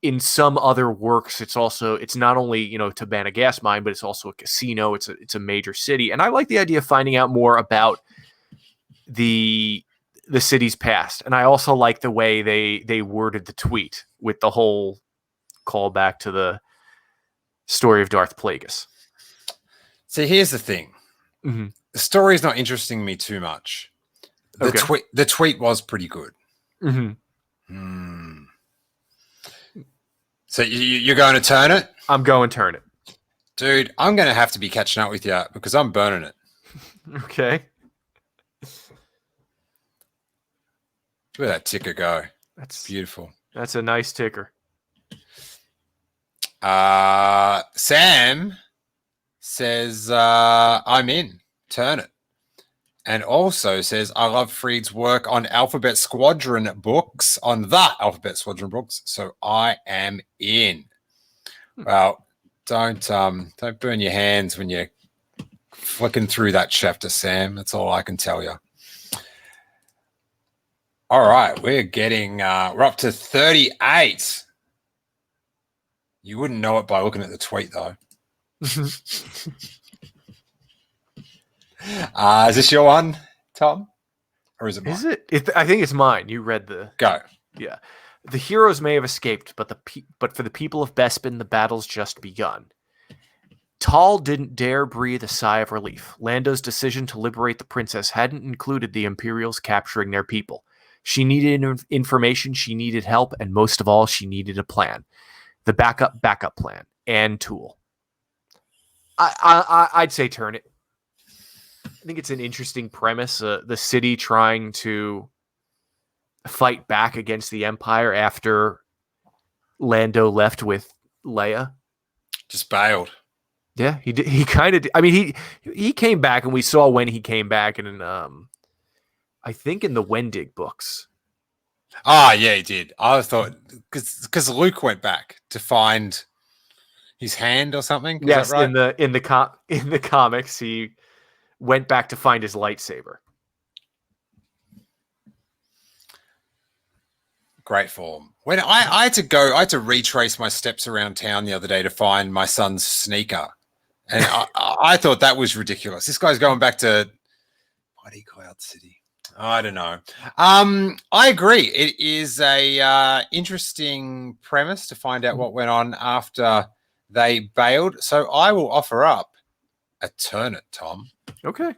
in some other works, it's not only Tabana gas mine, but it's also a casino. It's a major city, and I like the idea of finding out more about the city's past, and I also like the way they worded the tweet with the whole callback to the story of Darth Plagueis. See, here's the thing. Mm-hmm. The story is not interesting me too much. The tweet was pretty good. Mm-hmm. So you're going to turn it? I'm going to turn it. Dude, I'm going to have to be catching up with you because I'm burning it. Okay. Look at that ticker go. That's beautiful. That's a nice ticker. Sam says, I'm in. Turn it. And also says, I love Freed's work on Alphabet Squadron books, on the Alphabet Squadron books. So I am in. Well, don't burn your hands when you're flicking through that chapter, Sam. That's all I can tell you. All right, we're up to 38. You wouldn't know it by looking at the tweet, though. Is this your one, Tom? Or is it mine? Is it? I think it's mine. You read the... Go. Yeah. The heroes may have escaped, but for the people of Bespin, the battle's just begun. Tal didn't dare breathe a sigh of relief. Lando's decision to liberate the princess hadn't included the Imperials capturing their people. She needed information, she needed help, and most of all, she needed a plan. The backup plan and tool. I'd say turn it. I think it's an interesting premise. The city trying to fight back against the Empire after Lando left with Leia. Just bailed. Yeah, he did. He kind of. I mean, he came back, and we saw when he came back, and I think in the Wendig books. Ah, yeah, he did. I thought because Luke went back to find his hand or something. Yes, is that right? in the comics, he went back to find his lightsaber. Great form. When I had to retrace my steps around town the other day to find my son's sneaker, and I thought that was ridiculous. This guy's going back to bloody Cloud City. I don't know. I agree. It is a interesting premise to find out what went on after they bailed. So I will offer up a turn it, Tom. Okay.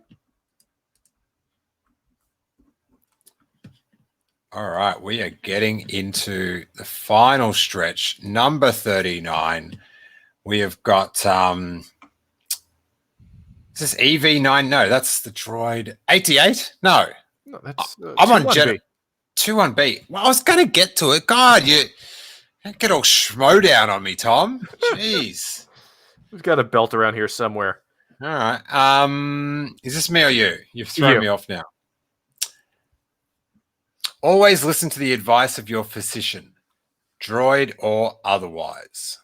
All right. We are getting into the final stretch. Number 39. We have got is this EV9? No, that's the droid. 88? No. No, that's I'm on Jet 21B. Well, I was going to get to it. God, you don't get all schmo down on me, Tom. Jeez. We've got a belt around here somewhere. All right. Is this me or you? You've thrown me off now. Always listen to the advice of your physician, droid or otherwise.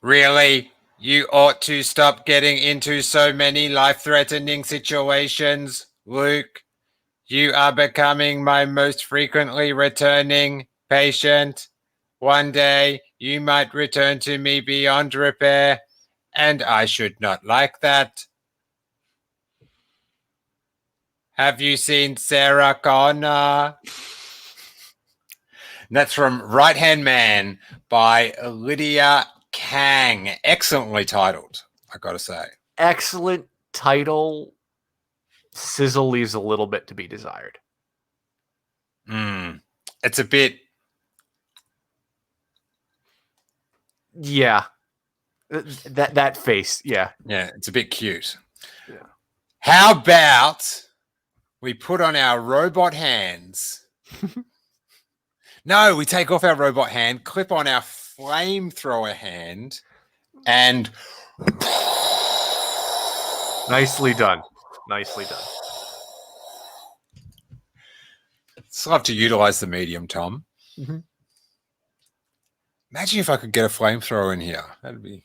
Really? You ought to stop getting into so many life-threatening situations, Luke. You are becoming my most frequently returning patient. One day, you might return to me beyond repair, and I should not like that. Have you seen Sarah Connor? That's from Right Hand Man by Lydia Kang. Excellently titled, I gotta say. Excellent title. Sizzle leaves a little bit to be desired. It's a bit... Yeah. That face, yeah. Yeah, it's a bit cute. Yeah. How about we put on our robot hands? No, we take off our robot hand, clip on our flamethrower hand, and Nicely done. Nicely done. Still have to utilize the medium, Tom. Mm-hmm. Imagine if I could get a flamethrower in here. That'd be...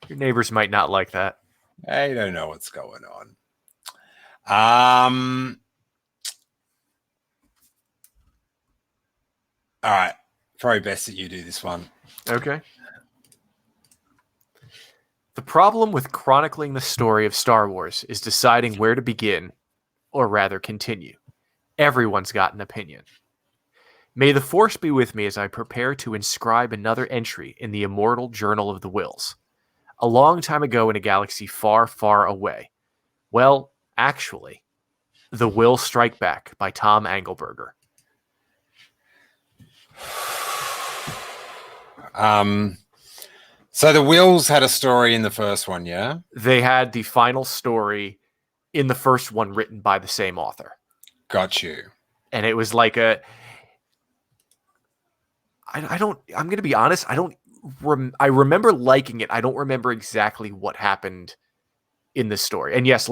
Your neighbors might not like that. I don't know what's going on. All right. Probably best that you do this one. Okay. The problem with chronicling the story of Star Wars is deciding where to begin, or rather continue. Everyone's got an opinion. May the Force be with me as I prepare to inscribe another entry in the immortal Journal of the Wills. A long time ago in a galaxy far, far away. Well, actually, The Will Strike Back by Tom Engelberger. So the Wills had a story in the first one, yeah? They had the final story in the first one written by the same author. Got you. And it was like I'm going to be honest, I remember liking it. I don't remember exactly what happened in this story. And yes,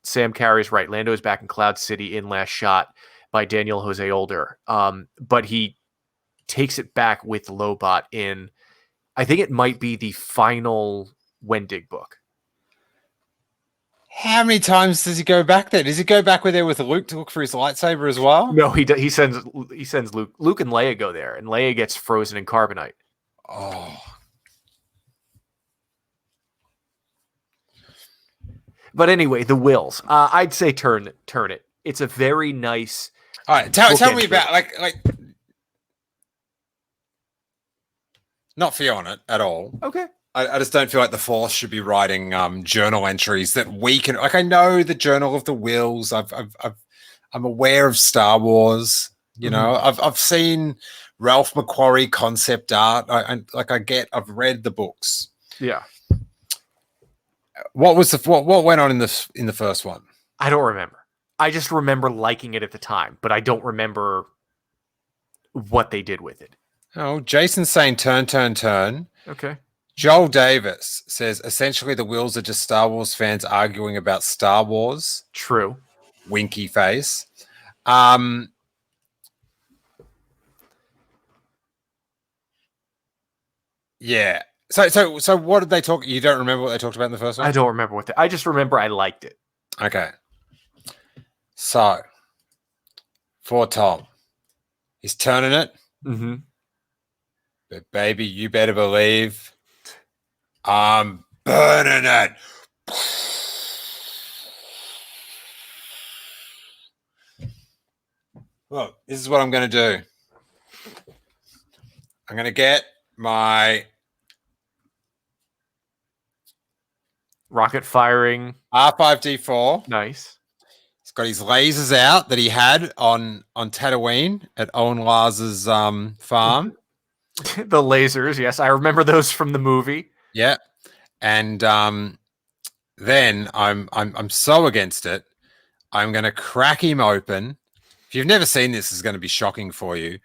Sam Carey's right. Lando is back in Cloud City in Last Shot by Daniel Jose Older. But he takes it back with Lobot in, I think it might be the final Wendig book. How many times does he go back there? Does he go back there with Luke to look for his lightsaber as well? No, he sends Luke. Luke and Leia go there, and Leia gets frozen in carbonite. Oh. But anyway, the Wills. I'd say turn it. It's a very nice. All right, tell me about like not for you on it at all. Okay. I just don't feel like the Force should be writing journal entries that we can. Like, I know the Journal of the Wills. I'm aware of Star Wars. You know, I've seen Ralph McQuarrie concept art. I've read the books. Yeah. What went on in the first one? I don't remember. I just remember liking it at the time, but I don't remember what they did with it. Oh, Jason's saying turn. Okay. Joel Davis says, essentially the Wills are just Star Wars fans arguing about Star Wars. True. Winky face. Yeah. So what did they talk? You don't remember what they talked about in the first one? I don't remember I just remember I liked it. Okay. So, for Tom, he's turning it. Mm-hmm. But baby, you better believe I'm burning it. Look, this is what I'm going to do. I'm going to get my rocket firing R5D4. Nice. He's got his lasers out that he had on Tatooine at Owen Lars's farm. The lasers, yes, I remember those from the movie. Yeah, and then I'm so against it. I'm going to crack him open. If you've never seen this, it's going to be shocking for you.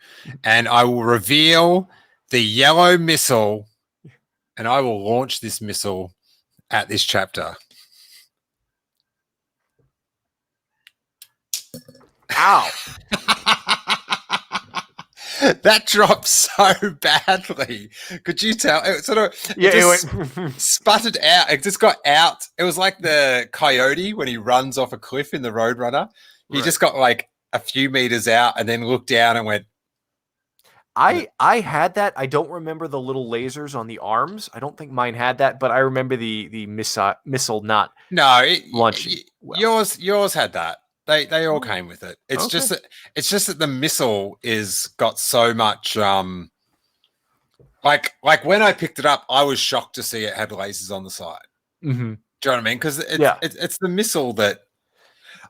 And I will reveal the yellow missile, and I will launch this missile at this chapter. Ow. That dropped so badly. Could you tell? It sort of it went sputtered out. It just got out. It was like the coyote when he runs off a cliff in the Roadrunner. He just got like a few meters out and then looked down and went. I had that. I don't remember the little lasers on the arms. I don't think mine had that, but I remember the missile not launching. Yours had that. They all came with it. It's just that the missile is got so much like when I picked it up, I was shocked to see it had lasers on the side. Mm-hmm. Do you know what I mean? Because it's the missile that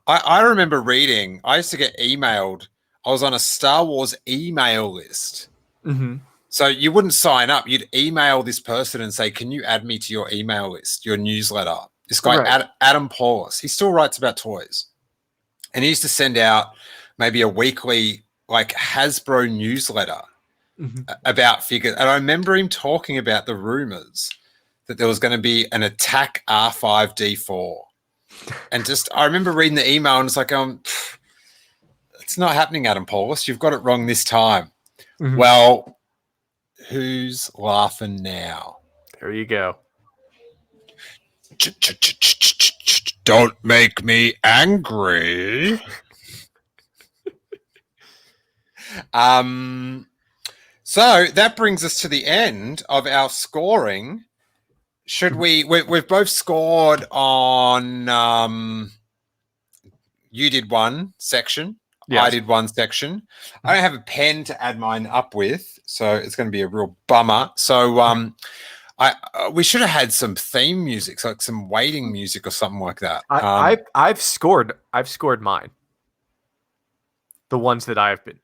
I remember reading. I used to get emailed. I was on a Star Wars email list. Mm-hmm. So you wouldn't sign up. You'd email this person and say, "Can you add me to your email list, your newsletter?" This guy, Adam Paulus, he still writes about toys. And he used to send out maybe a weekly like Hasbro newsletter about figures. And I remember him talking about the rumors that there was going to be an attack R5D4. And I remember reading the email and it's like, it's not happening, Adam Paulus. You've got it wrong this time. Well, who's laughing now? There you go. Don't make me angry. So that brings us to the end of our scoring. Should we've both scored on you did one section. Yes. I did one section. I don't have a pen to add mine up with, so it's going to be a real bummer. So we should have had some theme music, like some waiting music or something like that. I've scored mine. The ones that I've been.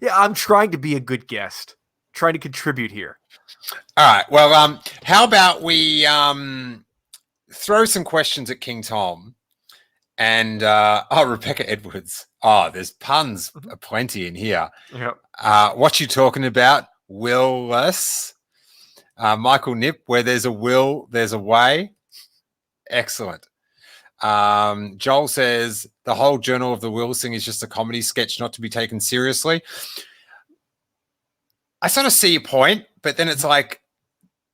Yeah, I'm trying to be a good guest, trying to contribute here. All right. Well, how about we throw some questions at King Tom and Rebecca Edwards. Oh, there's puns aplenty in here. Yep. What you talking about? Will-less. Michael Nip, where there's a will, there's a way. Excellent. Joel says the whole Journal of the Wills thing is just a comedy sketch not to be taken seriously. I sort of see your point, but then it's like,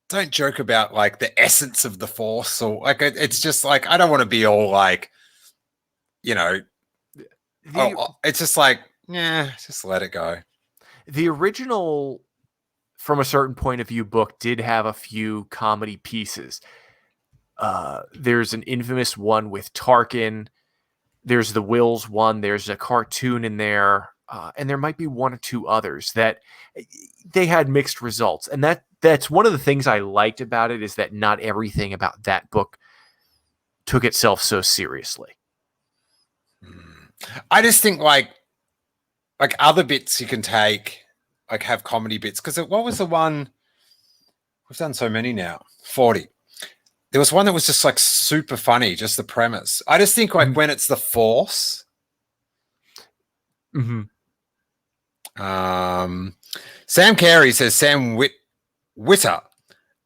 don't joke about like the essence of the Force, or like it's just like I don't want to be all like, it's just like, just let it go. The original, from a certain point of view, book did have a few comedy pieces. There's an infamous one with Tarkin. There's the Wills one. There's a cartoon in there. And there might be one or two others that they had mixed results. And that's one of the things I liked about it, is that not everything about that book took itself so seriously. I just think like other bits you can take, like have comedy bits. Because what was the one? We've done so many now. 40. There was one that was just like super funny, just the premise. I just think like when it's the Force. Sam Carey says Sam Witter.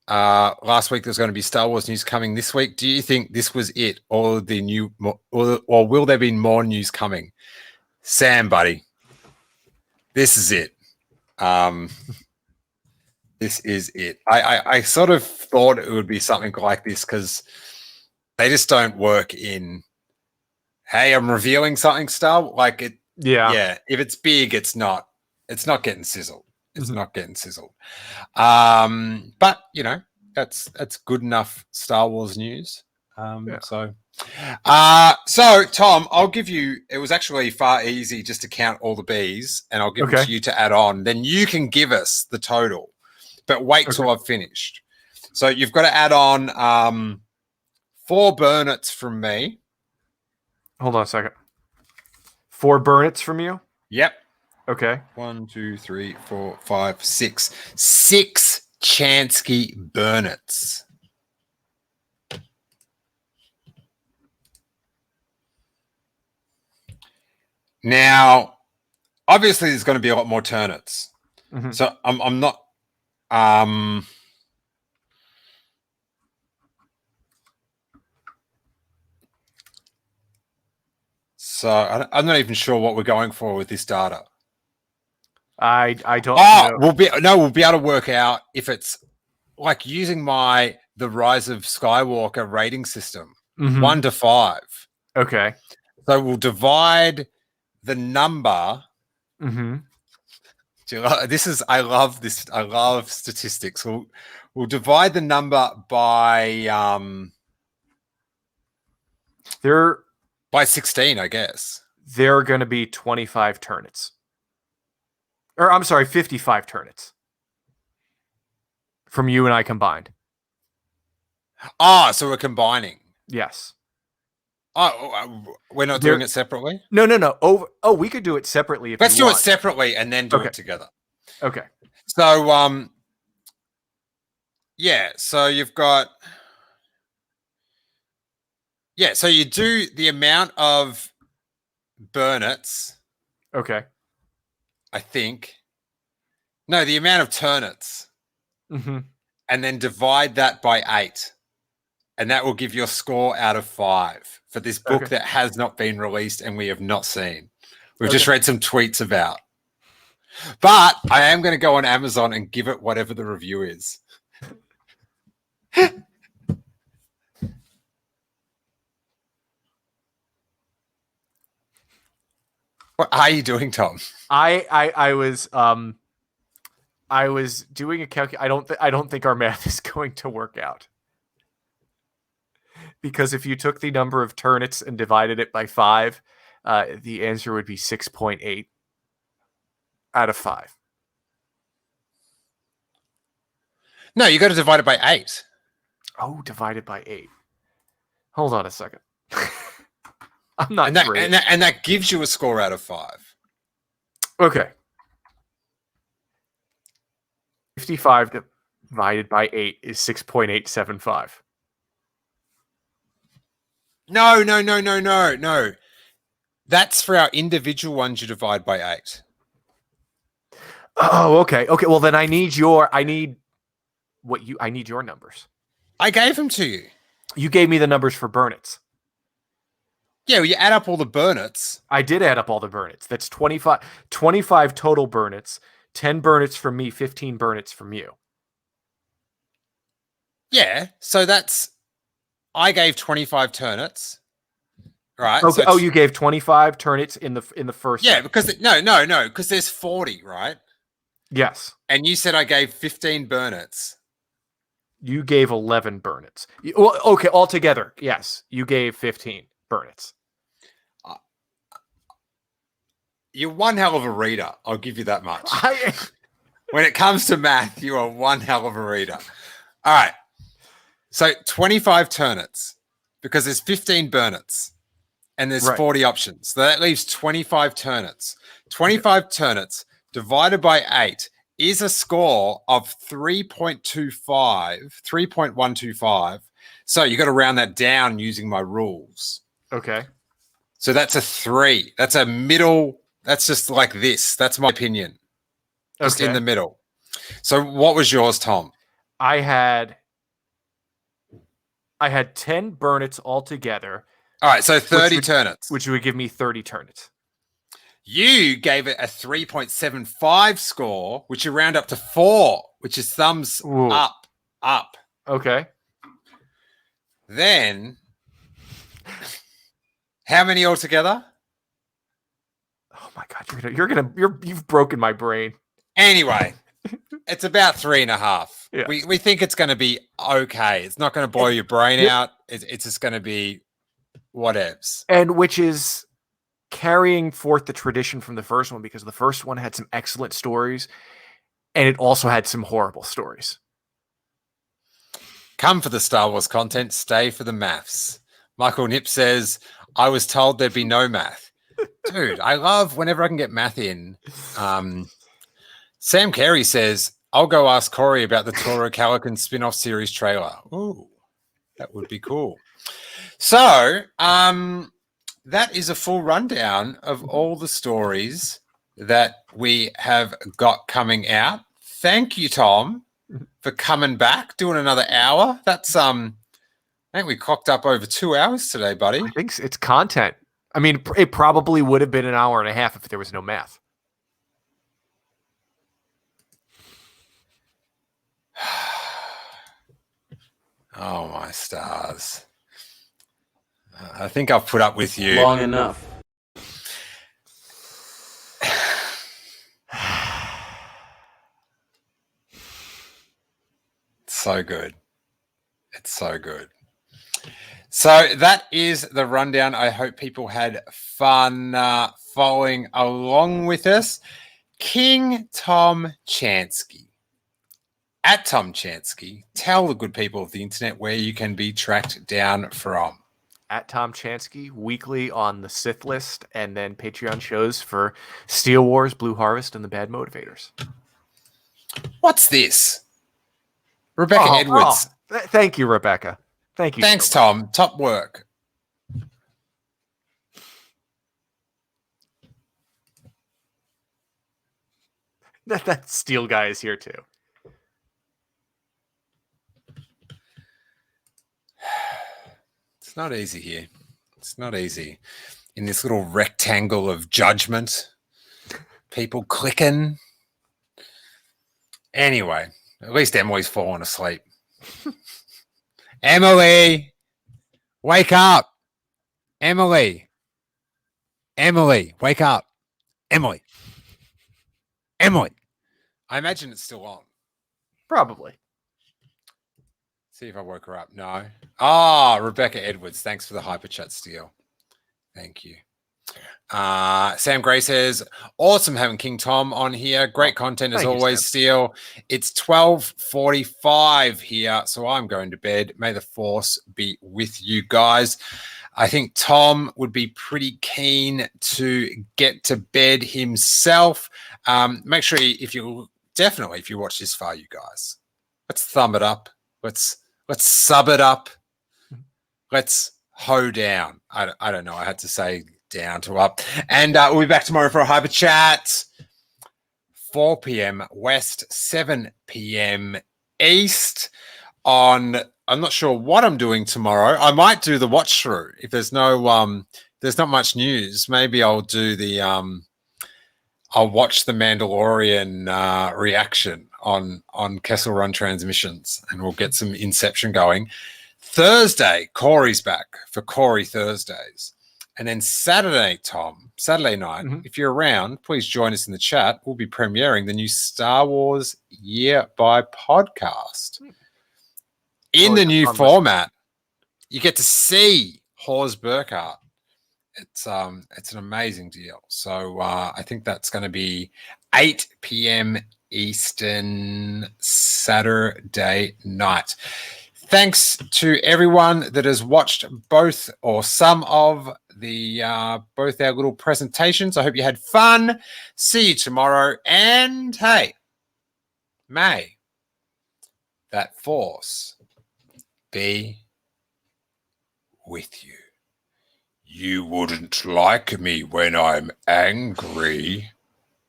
Last week there's going to be Star Wars news coming this week. Do you think this was it, or the new, or will there be more news coming? Sam, buddy, this is it. This is it. I sort of thought it would be something like this because they just don't work in. Hey, I'm revealing something, Star. Like it. Yeah. If it's big, it's not getting sizzled. It's not getting sizzled. But that's good enough Star Wars news. So Tom, I'll give you. It was actually far easy just to count all the B's, and I'll give it to you to add on. Then you can give us the total, but wait till I've finished. So you've got to add on 4 Burnets from me. Hold on a second. 4 Burnets from you? Yep. Okay. 1, 2, 3, 4, 5, 6. 6 Chansky Burnets. Now, obviously, there's going to be a lot more Turnits. So I'm not. So I'm not even sure what we're going for with this data. I don't know. We'll be able to work out if it's like using the Rise of Skywalker rating system, 1 to 5. Okay. So we'll divide the number. I love this. I love statistics. We'll divide the number by by 16, I guess. There are going to be 25 Turnits. Or I'm sorry, 55 Turnits. From you and I combined. So we're combining. Yes. We're not doing it separately? No. We could do it separately if Let's you want. do it separately and then do it together. Okay. So so you've got so you do the amount of Burnets. Okay. I think. No, the amount of turnips. Mm-hmm. And then divide that by 8. And that will give you a score out of 5 for this book that has not been released and we have not seen. We've just read some tweets about. But I am going to go on Amazon and give it whatever the review is. What are you doing, Tom? I was doing a calculation. I don't think our math is going to work out. Because if you took the number of turnips and divided it by 5, the answer would be 6.8 out of 5. No, you got to divide it by 8. Oh, divided by 8. Hold on a second. I'm not great. And that gives you a score out of 5. Okay. 55 divided by 8 is 6.875. No. That's for our individual ones you divide by 8. Oh, okay. Okay, well then I need your numbers. I gave them to you. You gave me the numbers for Burnitz. Yeah, well, you add up all the Burnitz. I did add up all the Burnitz. That's 25 total Burnitz. 10 Burnitz from me, 15 Burnitz from you. Yeah, so I gave 25 turnips. Right. Okay. So you gave 25 turnips in the first. Yeah, because no, because there's 40, right? Yes. And you said I gave 15 Burnitz. You gave 11 Burnitz. Well, okay, altogether, yes, you gave 15 Burnitz. You're one hell of a reader. I'll give you that much. When it comes to math, you are one hell of a reader. All right. So 25 turnips, because there's 15 Burnitz and there's 40 options. So that leaves 25 turnips. 25 turnips divided by 8 is a score of 3.125. So you got to round that down using my rules. Okay. So that's a 3. That's a middle. That's just like this. That's my opinion. Just in the middle. So what was yours, Tom? I had 10 Burnitz altogether. All right, so 30 turnips. Which would give me 30 turnips. You gave it a 3.75 score, which you round up to 4, which is thumbs up. Okay. Then, how many altogether? Oh my God, you've broken my brain. Anyway, it's about 3.5. Yeah. We think it's going to be okay. It's not going to blow your brain out. It's just going to be whatevs. And which is carrying forth the tradition from the first one, because the first one had some excellent stories and it also had some horrible stories. Come for the Star Wars content, stay for the maths. Michael Nip says, I was told there'd be no math. Dude, I love whenever I can get math in. Sam Carey says, I'll go ask Corey about the Toro Calican spin-off series trailer. Ooh, that would be cool. So, that is a full rundown of all the stories that we have got coming out. Thank you, Tom, for coming back, doing another hour. That's I think we cocked up over 2 hours today, buddy. I think it's content. I mean, it probably would have been an hour and a half if there was no math. Oh, my stars. I think I've put up with you long enough. So good. It's so good. So that is the rundown. I hope people had fun following along with us. King Tom Chansky. At Tom Chansky, tell the good people of the internet where you can be tracked down from. At Tom Chansky, weekly on the Sith List, and then Patreon shows for Steele Wars, Blue Harvest, and the Bad Motivators. What's this? Rebecca Edwards. Thank you, Rebecca. Thank you. Thanks, so Tom. Top work. That Steele guy is here too. It's not easy here. It's not easy. In this little rectangle of judgment, people clicking. Anyway, at least Emily's fallen asleep. Emily, wake up. Emily, wake up. Emily. I imagine it's still on. Probably. See if I woke her up. No. Ah, Rebecca Edwards. Thanks for the hyper chat, Steele. Thank you. Sam Gray says, awesome having King Tom on here. Great content as always, Steele. It's 12:45 here, so I'm going to bed. May the force be with you guys. I think Tom would be pretty keen to get to bed himself. Make sure if you watch this far, you guys, let's thumb it up. Let's sub it up. Let's hoe down. I don't know. I had to say down to up. And we'll be back tomorrow for a hyper chat. 4 p.m. West, 7 p.m. East on... I'm not sure what I'm doing tomorrow. I might do the watch through. If there's there's not much news, maybe I'll do I'll watch the Mandalorian reaction on Kessel Run Transmissions, and we'll get some Inception going. Thursday, Corey's back for Corey Thursdays. And then Saturday night, if you're around, please join us in the chat. We'll be premiering the new Star Wars Year by podcast. In the new format, you get to see Hors Burkhardt. It's an amazing deal. So I think that's going to be 8 p.m. Eastern Saturday night. Thanks to everyone that has watched both or some of both our little presentations. I hope you had fun. See you tomorrow. And hey, may that force be with you. You wouldn't like me when I'm angry,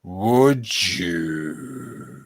would you?